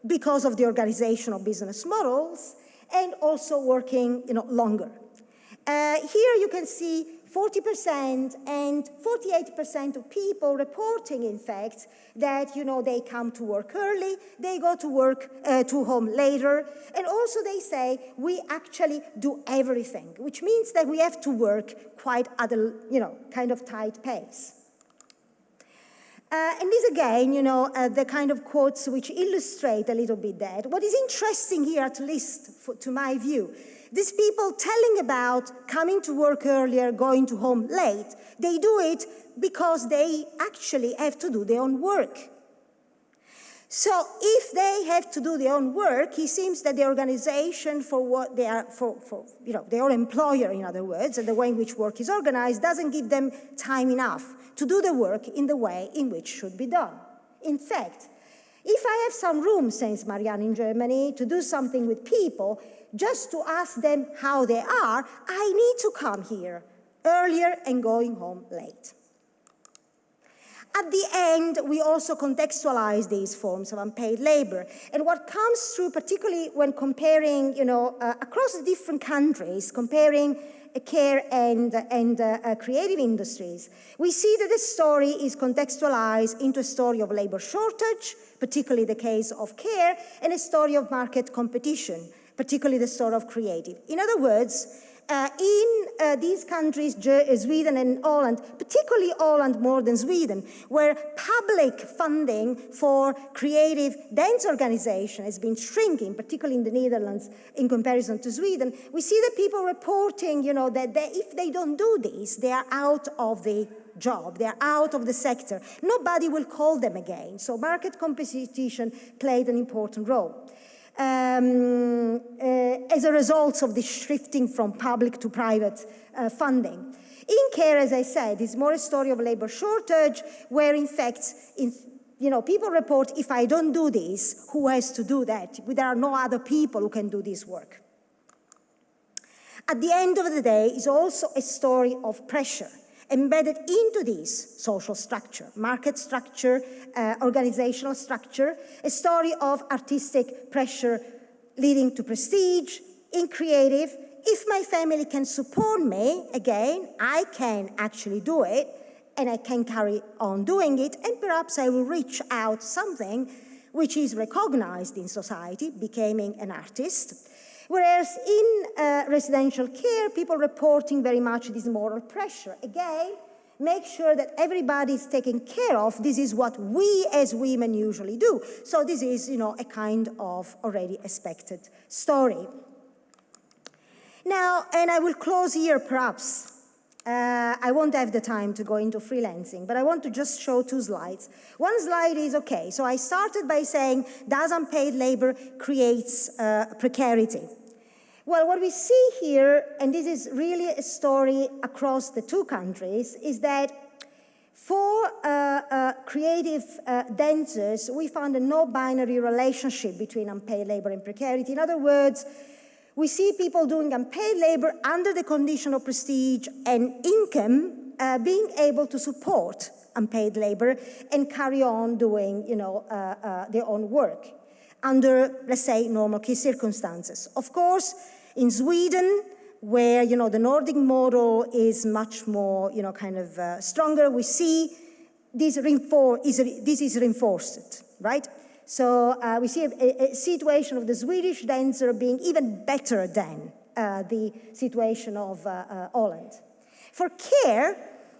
because of the organizational business models, and also working longer. Here you can see 40% and 48% of people reporting, in fact, that they come to work early, they go to work to home later, and also they say we actually do everything, which means that we have to work quite at a kind of tight pace. And this again, the kind of quotes which illustrate a little bit that. What is interesting here, at least to my view, these people telling about coming to work earlier, going to home late, they do it because they actually have to do their own work. So if they have to do their own work, it seems that the organization for what they are, their employer, in other words, and the way in which work is organized, doesn't give them time enough to do the work in the way in which should be done. In fact, if I have some room, says Marianne in Germany, to do something with people, just to ask them how they are, I need to come here earlier and going home late. At the end, we also contextualize these forms of unpaid labor. And what comes through, particularly when comparing, across the different countries, comparing care and creative industries, we see that the story is contextualized into a story of labor shortage, particularly the case of care, and a story of market competition, particularly the story of creative. In other words, in these countries, Sweden and Holland, particularly Holland more than Sweden, where public funding for creative dance organization has been shrinking, particularly in the Netherlands in comparison to Sweden, we see that people reporting, that if they don't do this, they are out of the job, they are out of the sector. Nobody will call them again. So market competition played an important role. As a result of this shifting from public to private funding. In care, as I said, is more a story of labor shortage, where in fact, people report, if I don't do this, who has to do that? There are no other people who can do this work. At the end of the day, is also a story of pressure embedded into this social structure, market structure, organizational structure, a story of artistic pressure leading to prestige, in creative. If my family can support me, again, I can actually do it, and I can carry on doing it, and perhaps I will reach out something which is recognized in society, becoming an artist. Whereas in residential care, people reporting very much this moral pressure. Again, make sure that everybody is taken care of. This is what we as women usually do. So this is, a kind of already expected story. Now, and I will close here perhaps. I won't have the time to go into freelancing, but I want to just show 2 slides. One slide is, okay, so I started by saying, does unpaid labor creates precarity? Well, what we see here, and this is really a story across the 2 countries, is that For creative dancers, we found a no-binary relationship between unpaid labor and precarity. In other words, we see people doing unpaid labor under the condition of prestige and income being able to support unpaid labor and carry on doing, their own work under, let's say, normal case circumstances. Of course, in Sweden, where, the Nordic model is much more, stronger, we see this is reinforced, right? So we see a situation of the Swedish dancer being even better than the situation of Holland. For care,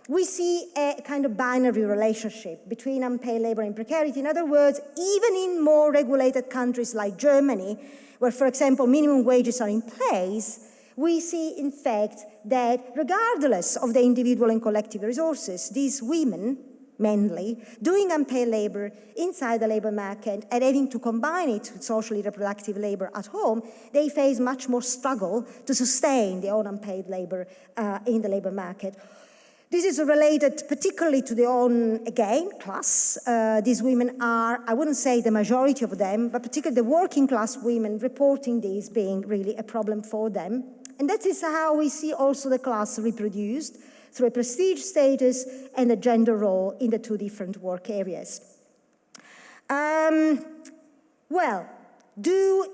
we see a kind of binary relationship between unpaid labor and precarity. In other words, even in more regulated countries like Germany, where, for example, minimum wages are in place, we see, in fact, that regardless of the individual and collective resources, these women, mainly, doing unpaid labor inside the labor market and having to combine it with socially reproductive labor at home, they face much more struggle to sustain their own unpaid labor in the labor market. This is related particularly to their own, again, class. These women are, I wouldn't say the majority of them, but particularly the working class women reporting this being really a problem for them. And that is how we see also the class reproduced through a prestige status and a gender role in the two different work areas. Well,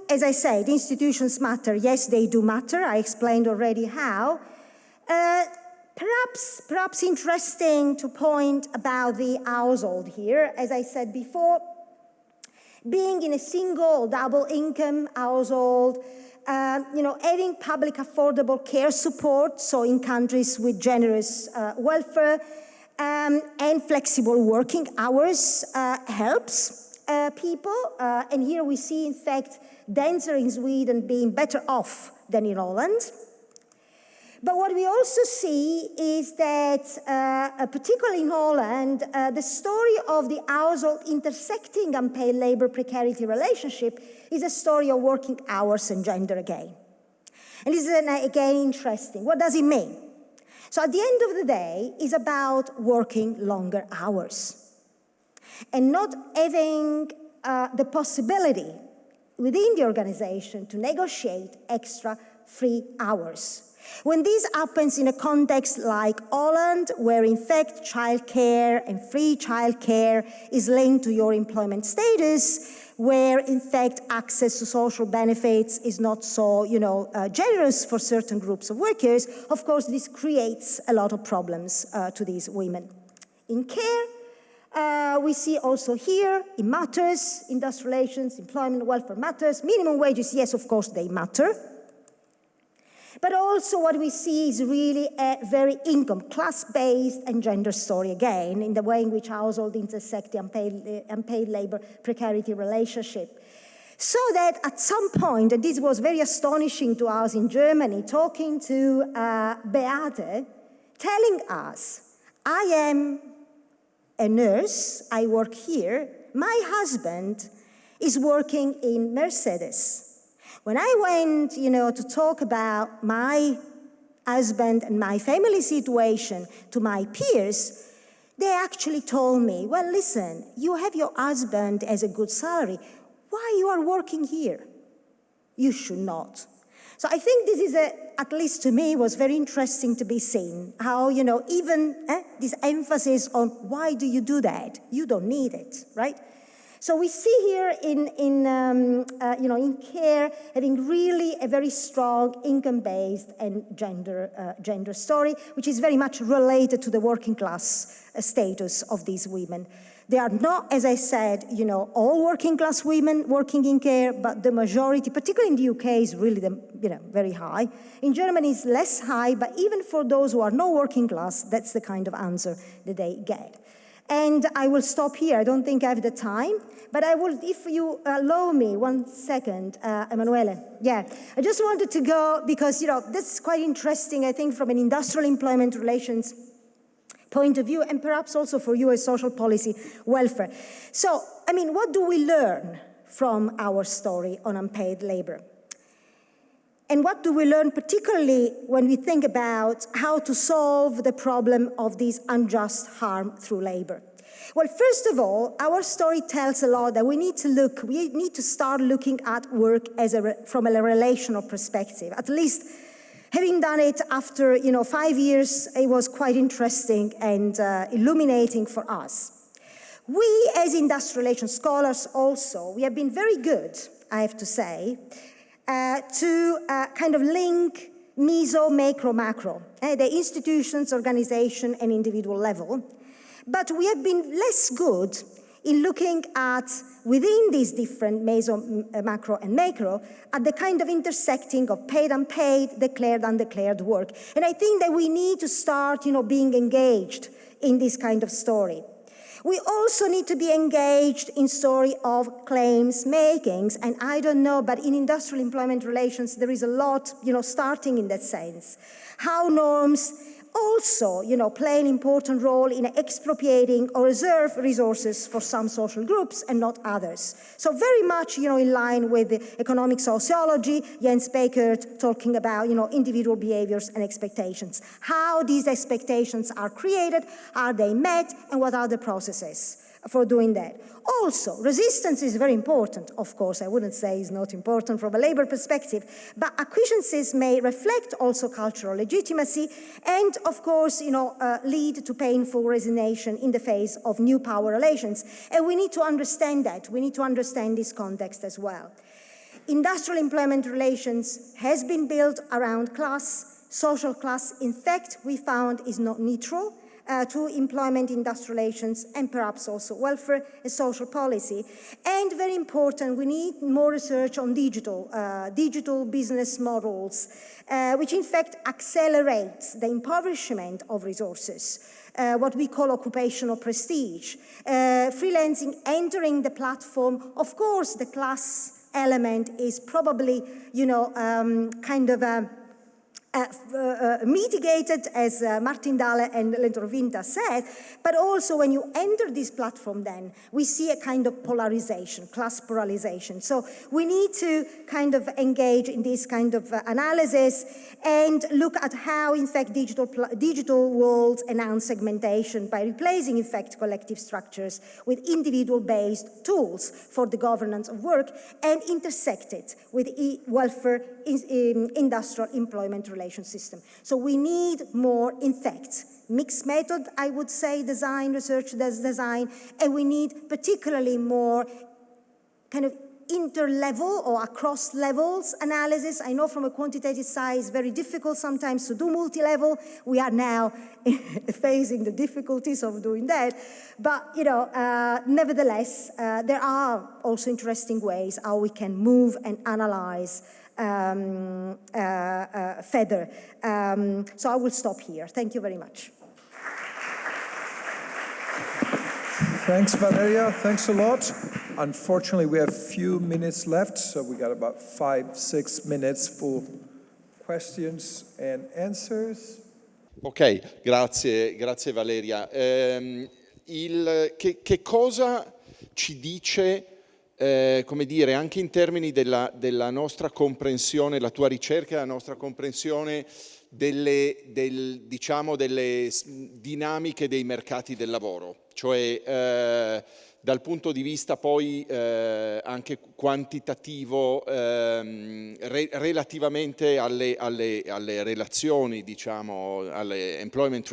as I said, institutions matter? Yes, they do matter. I explained already how. Perhaps interesting to point about the household here. As I said before, being in a single or double income household, having public affordable care support, so in countries with generous welfare, and flexible working hours helps people. And here we see, in fact, dancers in Sweden being better off than in Holland. But what we also see is that, particularly in Holland, the story of the household intersecting unpaid labor precarity relationship is a story of working hours and gender again. And this is, again, interesting. What does it mean? So at the end of the day, it's about working longer hours and not having the possibility within the organization to negotiate extra free hours. When this happens in a context like Holland, where in fact childcare and free childcare is linked to your employment status, where in fact access to social benefits is not so, generous for certain groups of workers, of course this creates a lot of problems to these women. In care, we see also here, it matters, industrial relations, employment, welfare matters, minimum wages, yes, of course they matter. But also what we see is really a very class-based and gender story again, in the way in which households intersect the unpaid labor precarity relationship. So that at some point, and this was very astonishing to us in Germany, talking to Beate, telling us, I am a nurse, I work here, my husband is working in Mercedes. When I went, to talk about my husband and my family situation to my peers, they actually told me, well, listen, you have your husband as a good salary. Why you are working here? You should not. So I think this is, at least to me, was very interesting to be seen. How, even this emphasis on why do you do that? You don't need it, right? So we see here in care having really a very strong income-based and gender story, which is very much related to the working class status of these women. They are not, as I said, all working class women working in care, but the majority, particularly in the UK, is really very high. In Germany, it's less high, but even for those who are not working class, that's the kind of answer that they get. And I will stop here. I don't think I have the time, but I will, if you allow me 1 second, Emmanuele. Yeah, I just wanted to go because, this is quite interesting, I think, from an industrial employment relations point of view, and perhaps also for you as social policy welfare. So, what do we learn from our story on unpaid labor? And what do we learn particularly when we think about how to solve the problem of this unjust harm through labor? Well, first of all, our story tells a lot that we need to start looking at work from a relational perspective. At least having done it after 5 years, it was quite interesting and illuminating for us. We, as industrial relations scholars also, we have been very good, I have to say, to kind of link meso, macro, macro, the institutions, organization, and individual level. But we have been less good in looking at, within these different meso, macro, and macro, at the kind of intersecting of paid, unpaid, declared, undeclared work. And I think that we need to start, being engaged in this kind of story. We also need to be engaged in story of claims makings, and I don't know, but in industrial employment relations, there is a lot, starting in that sense. How norms also, play an important role in expropriating or reserve resources for some social groups and not others. So very much, in line with the economic sociology, Jens Beckert talking about, individual behaviors and expectations. How these expectations are created, are they met, and what are the processes for doing that. Also, resistance is very important. Of course, I wouldn't say it's not important from a labor perspective, but acquiescences may reflect also cultural legitimacy and, of course, lead to painful resignation in the face of new power relations. And we need to understand that. We need to understand this context as well. Industrial employment relations has been built around class. Social class, in fact, we found is not neutral to employment, industrial relations, and perhaps also welfare and social policy. And very important, we need more research on digital business models, which in fact accelerates the impoverishment of resources, what we call occupational prestige. Freelancing entering the platform, of course, the class element is probably, kind of mitigated, as Martin Dahle and Lentorvinta said, but also when you enter this platform then, we see a kind of polarization, class polarization. So we need to kind of engage in this kind of analysis and look at how, in fact, digital worlds enhance segmentation by replacing, in fact, collective structures with individual-based tools for the governance of work and intersect it with welfare industrial employment relations system. So we need more, in fact, mixed method, I would say, research design, and we need particularly more kind of inter-level or across levels analysis. I know from a quantitative side it's very difficult sometimes to do multi-level. We are now facing the difficulties of doing that. But, nevertheless, there are also interesting ways how we can move and analyze further. So I will stop here. Thank you very much. Thanks, Valeria. Thanks a lot. Unfortunately, we have a few minutes left, so we got about 5-6 minutes for questions and answers. Ok, grazie Valeria. Che cosa ci dice, come dire, anche in termini della nostra comprensione, la tua ricerca, la nostra comprensione delle dinamiche dei mercati del lavoro, cioè dal punto di vista poi anche quantitativo relativamente alle relazioni, diciamo, alle employment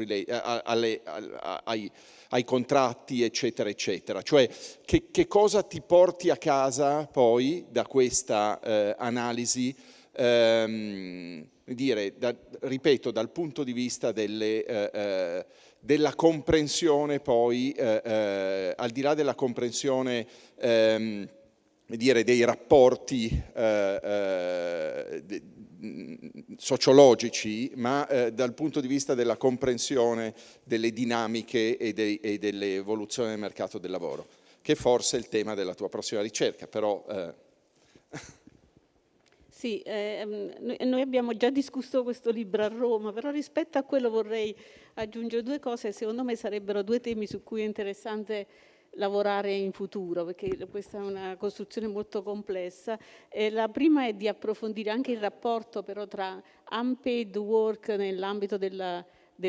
ai contratti, eccetera, eccetera. Cioè che cosa ti porti a casa poi da questa analisi, ripeto, dal punto di vista della comprensione poi, al di là della comprensione dei rapporti sociologici, ma dal punto di vista della comprensione delle dinamiche e dell'evoluzione del mercato del lavoro, che forse è il tema della tua prossima ricerca, però... Sì, noi abbiamo già discusso questo libro a Roma, però rispetto a quello vorrei aggiungere due cose, secondo me sarebbero due temi su cui è interessante lavorare in futuro, perché questa è una costruzione molto complessa. La prima è di approfondire anche il rapporto però tra unpaid work nell'ambito del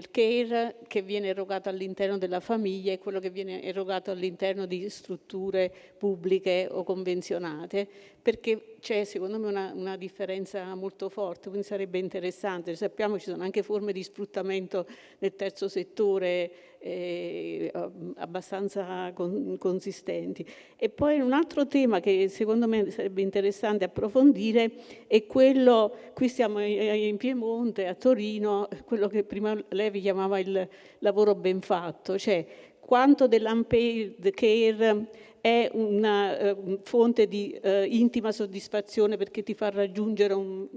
care che viene erogato all'interno della famiglia e quello che viene erogato all'interno di strutture pubbliche o convenzionate, perché c'è secondo me una differenza molto forte, quindi sarebbe interessante. Sappiamo che ci sono anche forme di sfruttamento nel terzo settore abbastanza consistenti. E poi un altro tema che secondo me sarebbe interessante approfondire è quello, qui siamo in Piemonte, a Torino, quello che prima lei vi chiamava il lavoro ben fatto, cioè quanto dell'unpaid care è una fonte di intima soddisfazione perché ti fa raggiungere un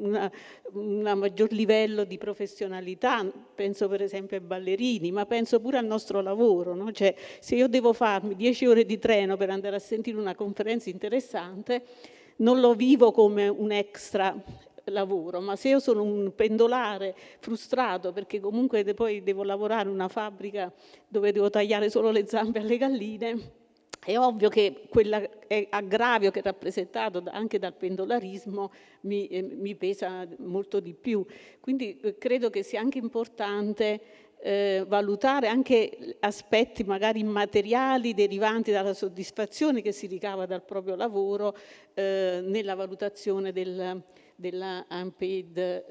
maggior livello di professionalità, penso per esempio ai ballerini, ma penso pure al nostro lavoro, no? Cioè, se io devo farmi 10 ore di treno per andare a sentire una conferenza interessante, non lo vivo come un extra lavoro, ma se io sono un pendolare frustrato perché comunque poi devo lavorare in una fabbrica dove devo tagliare solo le zampe alle galline, è ovvio che quell'aggravio che è rappresentato anche dal pendolarismo mi pesa molto di più. Quindi credo che sia anche importante valutare anche aspetti magari immateriali derivanti dalla soddisfazione che si ricava dal proprio lavoro nella valutazione della unpaid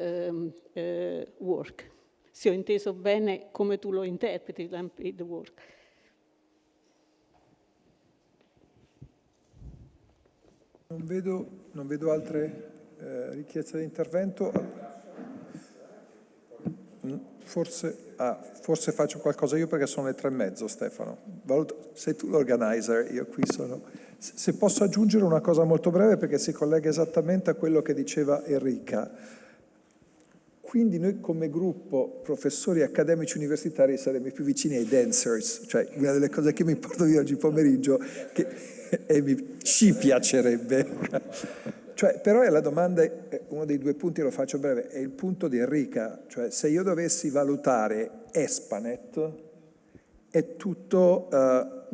work. Se ho inteso bene come tu lo interpreti, l'unpaid work. Non vedo altre richieste di intervento. Forse faccio qualcosa io perché sono le 3:30, Stefano. Sei tu l'organizer, io qui sono. Se posso aggiungere una cosa molto breve perché si collega esattamente a quello che diceva Enrica. Quindi noi come gruppo professori accademici universitari saremmo più vicini ai dancers, cioè una delle cose che mi porto via oggi pomeriggio ci piacerebbe. Cioè, però è la domanda, uno dei due punti, lo faccio breve, è il punto di Enrica, cioè se io dovessi valutare Espanet è tutto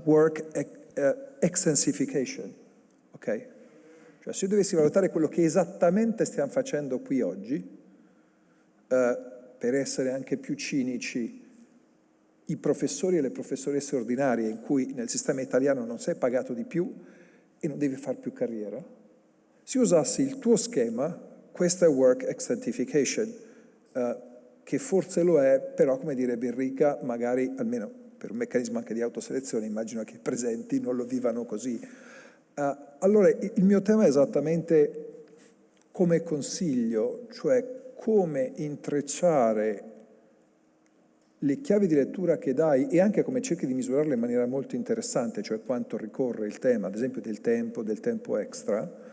work extensification, ok? Cioè se io dovessi valutare quello che esattamente stiamo facendo qui oggi, per essere anche più cinici, i professori e le professoresse ordinarie in cui nel sistema italiano non sei pagato di più e non devi fare più carriera, se usassi il tuo schema, questa è work extentification, che forse lo è, però come direbbe Enrica, magari almeno per un meccanismo anche di autoselezione, immagino che i presenti non lo vivano così. Allora il mio tema è esattamente come consiglio, cioè come intrecciare le chiavi di lettura che dai e anche come cerchi di misurarle in maniera molto interessante, cioè quanto ricorre il tema, ad esempio del tempo extra,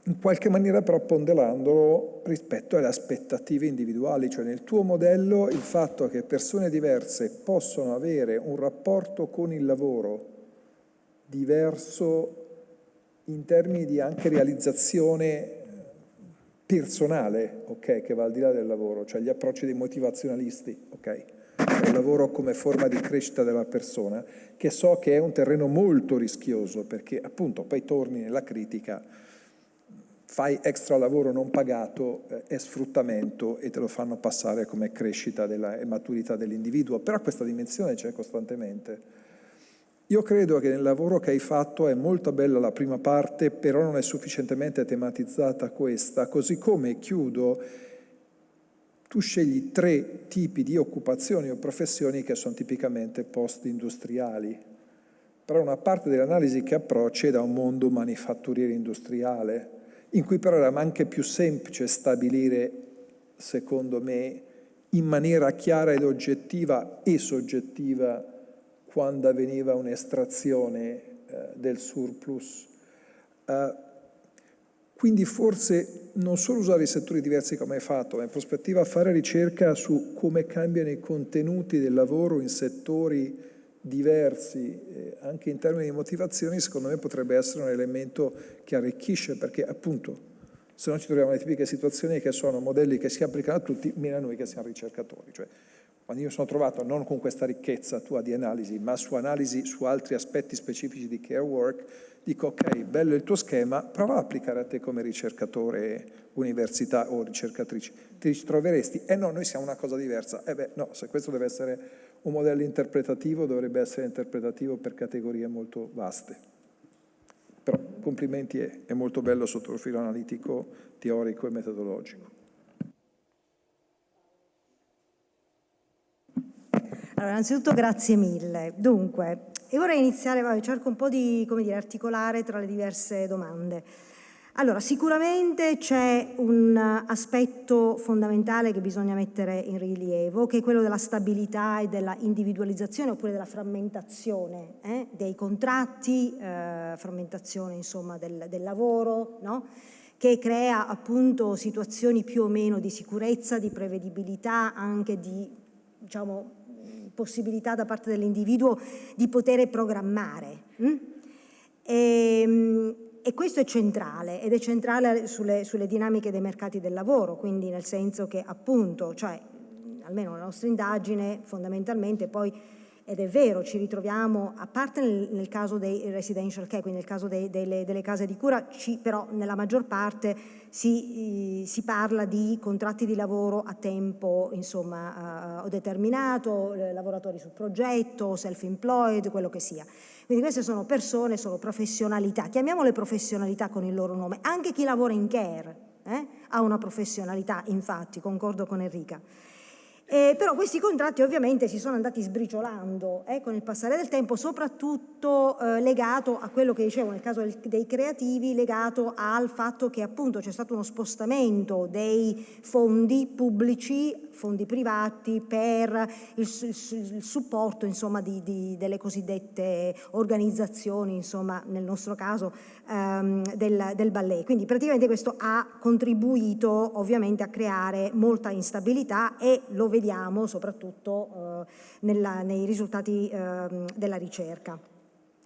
in qualche maniera però ponderandolo rispetto alle aspettative individuali, cioè nel tuo modello il fatto che persone diverse possono avere un rapporto con il lavoro diverso in termini di anche realizzazione personale, ok, che va al di là del lavoro, cioè gli approcci dei motivazionalisti, ok, il lavoro come forma di crescita della persona, che so che è un terreno molto rischioso, perché appunto poi torni nella critica, fai extra lavoro non pagato, è sfruttamento e te lo fanno passare come crescita e maturità dell'individuo, però questa dimensione c'è costantemente. Io credo che nel lavoro che hai fatto è molto bella la prima parte, però non è sufficientemente tematizzata questa, così come, chiudo, tu scegli 3 tipi di occupazioni o professioni che sono tipicamente post-industriali, però una parte dell'analisi che approcci è da un mondo manifatturiero industriale, in cui però era anche più semplice stabilire, secondo me, in maniera chiara ed oggettiva e soggettiva quando avveniva un'estrazione del surplus. Quindi forse non solo usare i settori diversi come hai fatto, ma in prospettiva fare ricerca su come cambiano i contenuti del lavoro in settori diversi, anche in termini di motivazioni, secondo me potrebbe essere un elemento che arricchisce, perché appunto se no ci troviamo le tipiche situazioni che sono modelli che si applicano a tutti, meno a noi che siamo ricercatori. Cioè, quando io sono trovato non con questa ricchezza tua di analisi, ma su analisi su altri aspetti specifici di care work, dico ok, bello il tuo schema, prova a applicare a te come ricercatore università o ricercatrice. Ti troveresti? No, noi siamo una cosa diversa. No, se questo deve essere un modello interpretativo, dovrebbe essere interpretativo per categorie molto vaste. Però complimenti, è molto bello sotto il profilo analitico, teorico e metodologico. Allora, innanzitutto grazie mille. Dunque, io vorrei iniziare, cerco un po' di, articolare tra le diverse domande. Allora, sicuramente c'è un aspetto fondamentale che bisogna mettere in rilievo, che è quello della stabilità e della individualizzazione oppure della frammentazione dei contratti, frammentazione insomma del lavoro, no? Che crea appunto situazioni più o meno di sicurezza, di prevedibilità, anche di, diciamo, possibilità da parte dell'individuo di poter programmare. E questo è centrale, ed è centrale sulle dinamiche dei mercati del lavoro, quindi nel senso che appunto, cioè almeno la nostra indagine fondamentalmente poi, ed è vero, ci ritroviamo, a parte nel caso dei residential care, quindi nel caso delle case di cura, però nella maggior parte si parla di contratti di lavoro a tempo insomma determinato, lavoratori su progetto, self-employed, quello che sia. Quindi queste sono persone, sono professionalità, chiamiamole professionalità con il loro nome. Anche chi lavora in care ha una professionalità, infatti, concordo con Enrica. Però questi contratti ovviamente si sono andati sbriciolando con il passare del tempo, soprattutto legato a quello che dicevo nel caso dei creativi, legato al fatto che appunto c'è stato uno spostamento dei fondi pubblici, fondi privati, per il supporto insomma delle cosiddette organizzazioni, insomma nel nostro caso del ballet. Quindi praticamente questo ha contribuito ovviamente a creare molta instabilità, e lo vediamo soprattutto nei risultati della ricerca.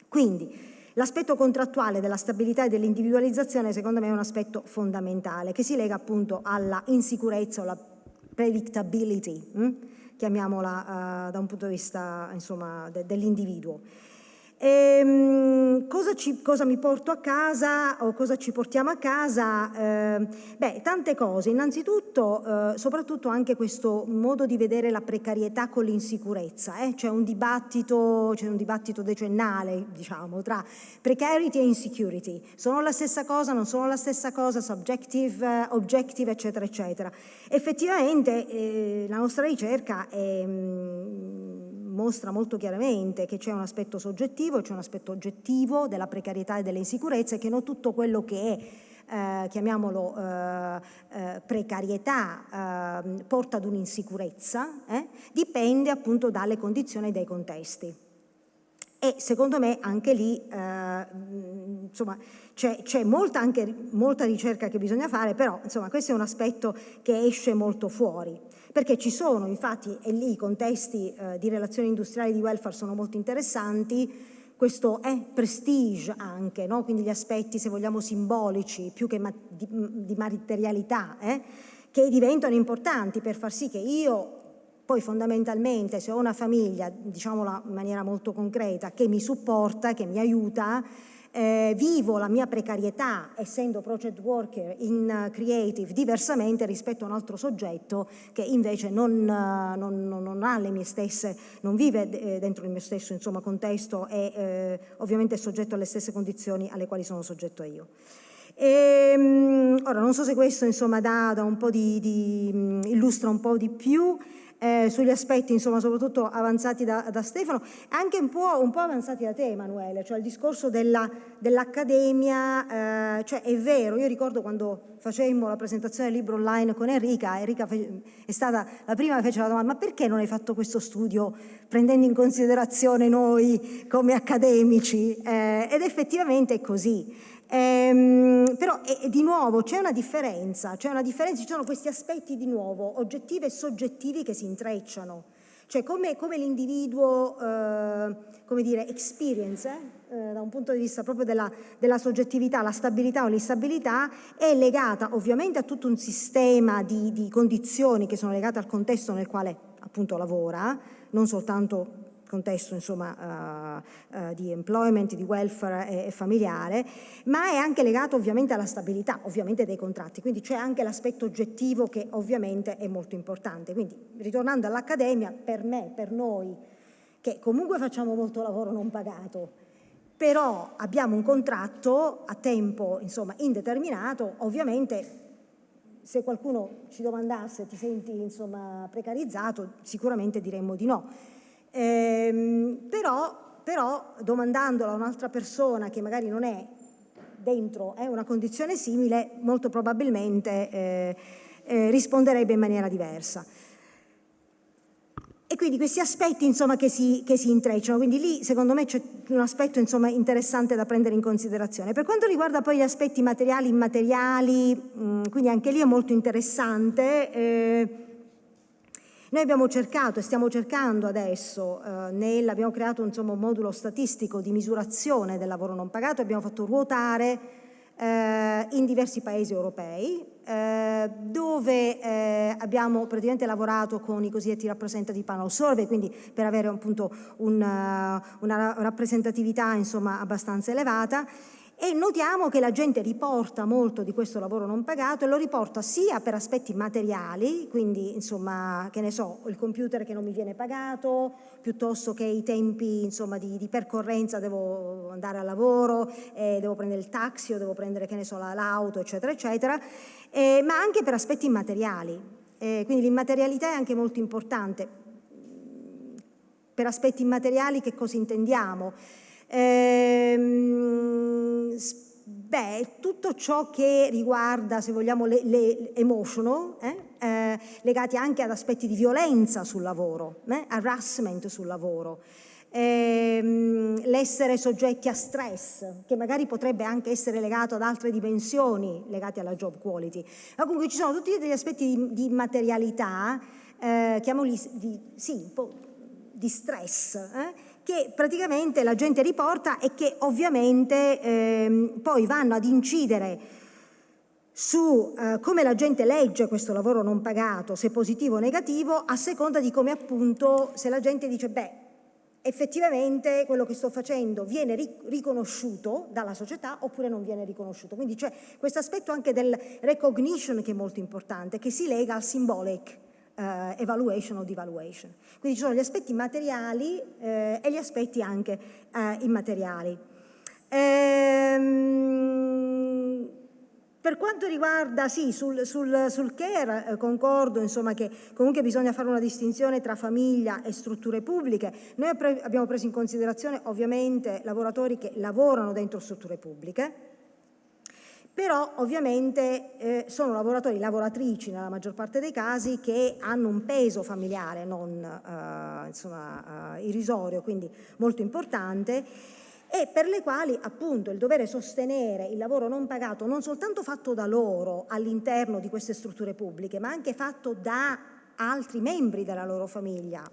Quindi l'aspetto contrattuale della stabilità e dell'individualizzazione secondo me è un aspetto fondamentale che si lega appunto alla insicurezza o alla predictability, chiamiamola da un punto di vista insomma dell'individuo. Cosa mi porto a casa o cosa ci portiamo a casa? Tante cose. Innanzitutto, soprattutto anche questo modo di vedere la precarietà con l'insicurezza. C'è un dibattito decennale, diciamo, tra precarity e insecurity. Sono la stessa cosa, non sono la stessa cosa, subjective, objective, eccetera, eccetera. Effettivamente la nostra ricerca mostra molto chiaramente che c'è un aspetto soggettivo e c'è un aspetto oggettivo della precarietà e delle insicurezze, che non tutto quello che è, chiamiamolo precarietà, porta ad un'insicurezza, dipende appunto dalle condizioni e dai contesti. E secondo me anche lì insomma, c'è molta ricerca che bisogna fare, però insomma, questo è un aspetto che esce molto fuori, perché ci sono infatti, e lì i contesti di relazioni industriali di welfare sono molto interessanti, questo è prestige anche, no? Quindi gli aspetti, se vogliamo, simbolici, più che di materialità, che diventano importanti per far sì che io poi fondamentalmente, se ho una famiglia, diciamola in maniera molto concreta, che mi supporta, che mi aiuta, vivo la mia precarietà, essendo project worker in creative, diversamente rispetto a un altro soggetto che invece non ha le mie stesse, non vive dentro il mio stesso insomma, contesto e ovviamente è soggetto alle stesse condizioni alle quali sono soggetto io. Ora non so se questo insomma dà un po' illustra un po' di più sugli aspetti insomma soprattutto avanzati da Stefano, anche un po' avanzati da te Emanuele, cioè il discorso dell'accademia, cioè è vero, io ricordo quando facemmo la presentazione del libro online con Enrica è stata la prima che fece la domanda: ma perché non hai fatto questo studio prendendo in considerazione noi come accademici? Ed effettivamente è così. Però di nuovo c'è una differenza, ci sono questi aspetti di nuovo oggettivi e soggettivi che si intrecciano, cioè come l'individuo come dire experience da un punto di vista proprio della soggettività, la stabilità o l'instabilità è legata ovviamente a tutto un sistema di condizioni che sono legate al contesto nel quale appunto lavora, non soltanto contesto insomma di employment, di welfare e familiare, ma è anche legato ovviamente alla stabilità, ovviamente dei contratti, quindi c'è anche l'aspetto oggettivo che ovviamente è molto importante. Quindi ritornando all'accademia, per me, per noi, che comunque facciamo molto lavoro non pagato, però abbiamo un contratto a tempo insomma indeterminato, ovviamente se qualcuno ci domandasse ti senti insomma precarizzato, sicuramente diremmo di no. Però domandandolo a un'altra persona che magari non è dentro una condizione simile, molto probabilmente risponderebbe in maniera diversa. E quindi questi aspetti insomma che si intrecciano, quindi lì secondo me c'è un aspetto insomma interessante da prendere in considerazione. Per quanto riguarda poi gli aspetti materiali, immateriali, quindi anche lì è molto interessante. Noi abbiamo cercato e stiamo cercando adesso, abbiamo creato insomma, un modulo statistico di misurazione del lavoro non pagato, abbiamo fatto ruotare in diversi paesi europei, dove abbiamo praticamente lavorato con i cosiddetti representative panel survey, quindi per avere appunto una rappresentatività insomma, abbastanza elevata. E notiamo che la gente riporta molto di questo lavoro non pagato e lo riporta sia per aspetti materiali, quindi insomma, che ne so, il computer che non mi viene pagato, piuttosto che i tempi insomma, di percorrenza, devo andare al lavoro, devo prendere il taxi o devo prendere, che ne so, l'auto, eccetera, eccetera, ma anche per aspetti immateriali. Quindi l'immaterialità è anche molto importante. Per aspetti immateriali che cosa intendiamo? Tutto ciò che riguarda, se vogliamo, le emotional, legati anche ad aspetti di violenza sul lavoro, harassment sul lavoro, l'essere soggetti a stress, che magari potrebbe anche essere legato ad altre dimensioni legate alla job quality. Ma comunque ci sono tutti degli aspetti di materialità, chiamiamoli un po' di stress, che praticamente la gente riporta e che ovviamente poi vanno ad incidere su come la gente legge questo lavoro non pagato, se positivo o negativo, a seconda di come appunto, se la gente dice effettivamente quello che sto facendo viene riconosciuto dalla società oppure non viene riconosciuto. Quindi c'è questo aspetto anche del recognition che è molto importante, che si lega al symbolic evaluation o devaluation. Quindi ci sono gli aspetti materiali e gli aspetti anche immateriali. Per quanto riguarda, sul care concordo insomma, che comunque bisogna fare una distinzione tra famiglia e strutture pubbliche. Noi abbiamo preso in considerazione ovviamente lavoratori che lavorano dentro strutture pubbliche, però ovviamente sono lavoratori, lavoratrici nella maggior parte dei casi, che hanno un peso familiare non irrisorio, quindi molto importante, e per le quali appunto il dovere sostenere il lavoro non pagato, non soltanto fatto da loro all'interno di queste strutture pubbliche, ma anche fatto da altri membri della loro famiglia,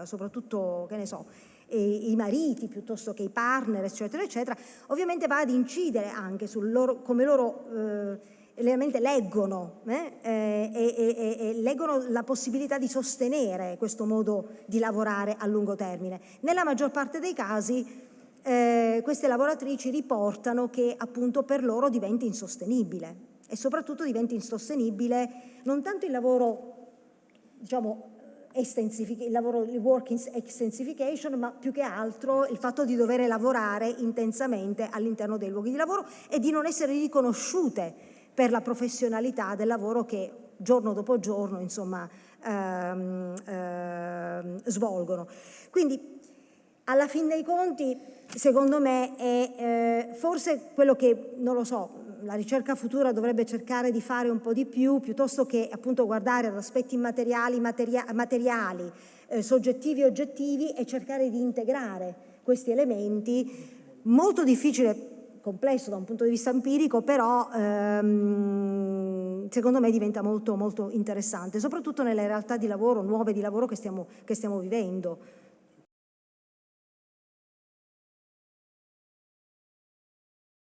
soprattutto, che ne so, i mariti piuttosto che i partner, eccetera, eccetera, ovviamente va ad incidere anche sul loro, come loro realmente leggono e leggono la possibilità di sostenere questo modo di lavorare a lungo termine. Nella maggior parte dei casi queste lavoratrici riportano che appunto per loro diventa insostenibile e soprattutto diventa insostenibile non tanto il lavoro, diciamo, il work extensification, ma più che altro il fatto di dover lavorare intensamente all'interno dei luoghi di lavoro e di non essere riconosciute per la professionalità del lavoro che giorno dopo giorno insomma svolgono. Quindi alla fin dei conti secondo me è forse quello che, non lo so, la ricerca futura dovrebbe cercare di fare un po' di più, piuttosto che appunto guardare ad aspetti materiali, soggettivi e oggettivi, e cercare di integrare questi elementi. Molto difficile, complesso da un punto di vista empirico, però secondo me diventa molto, molto interessante, soprattutto nelle realtà di lavoro, nuove di lavoro che stiamo vivendo.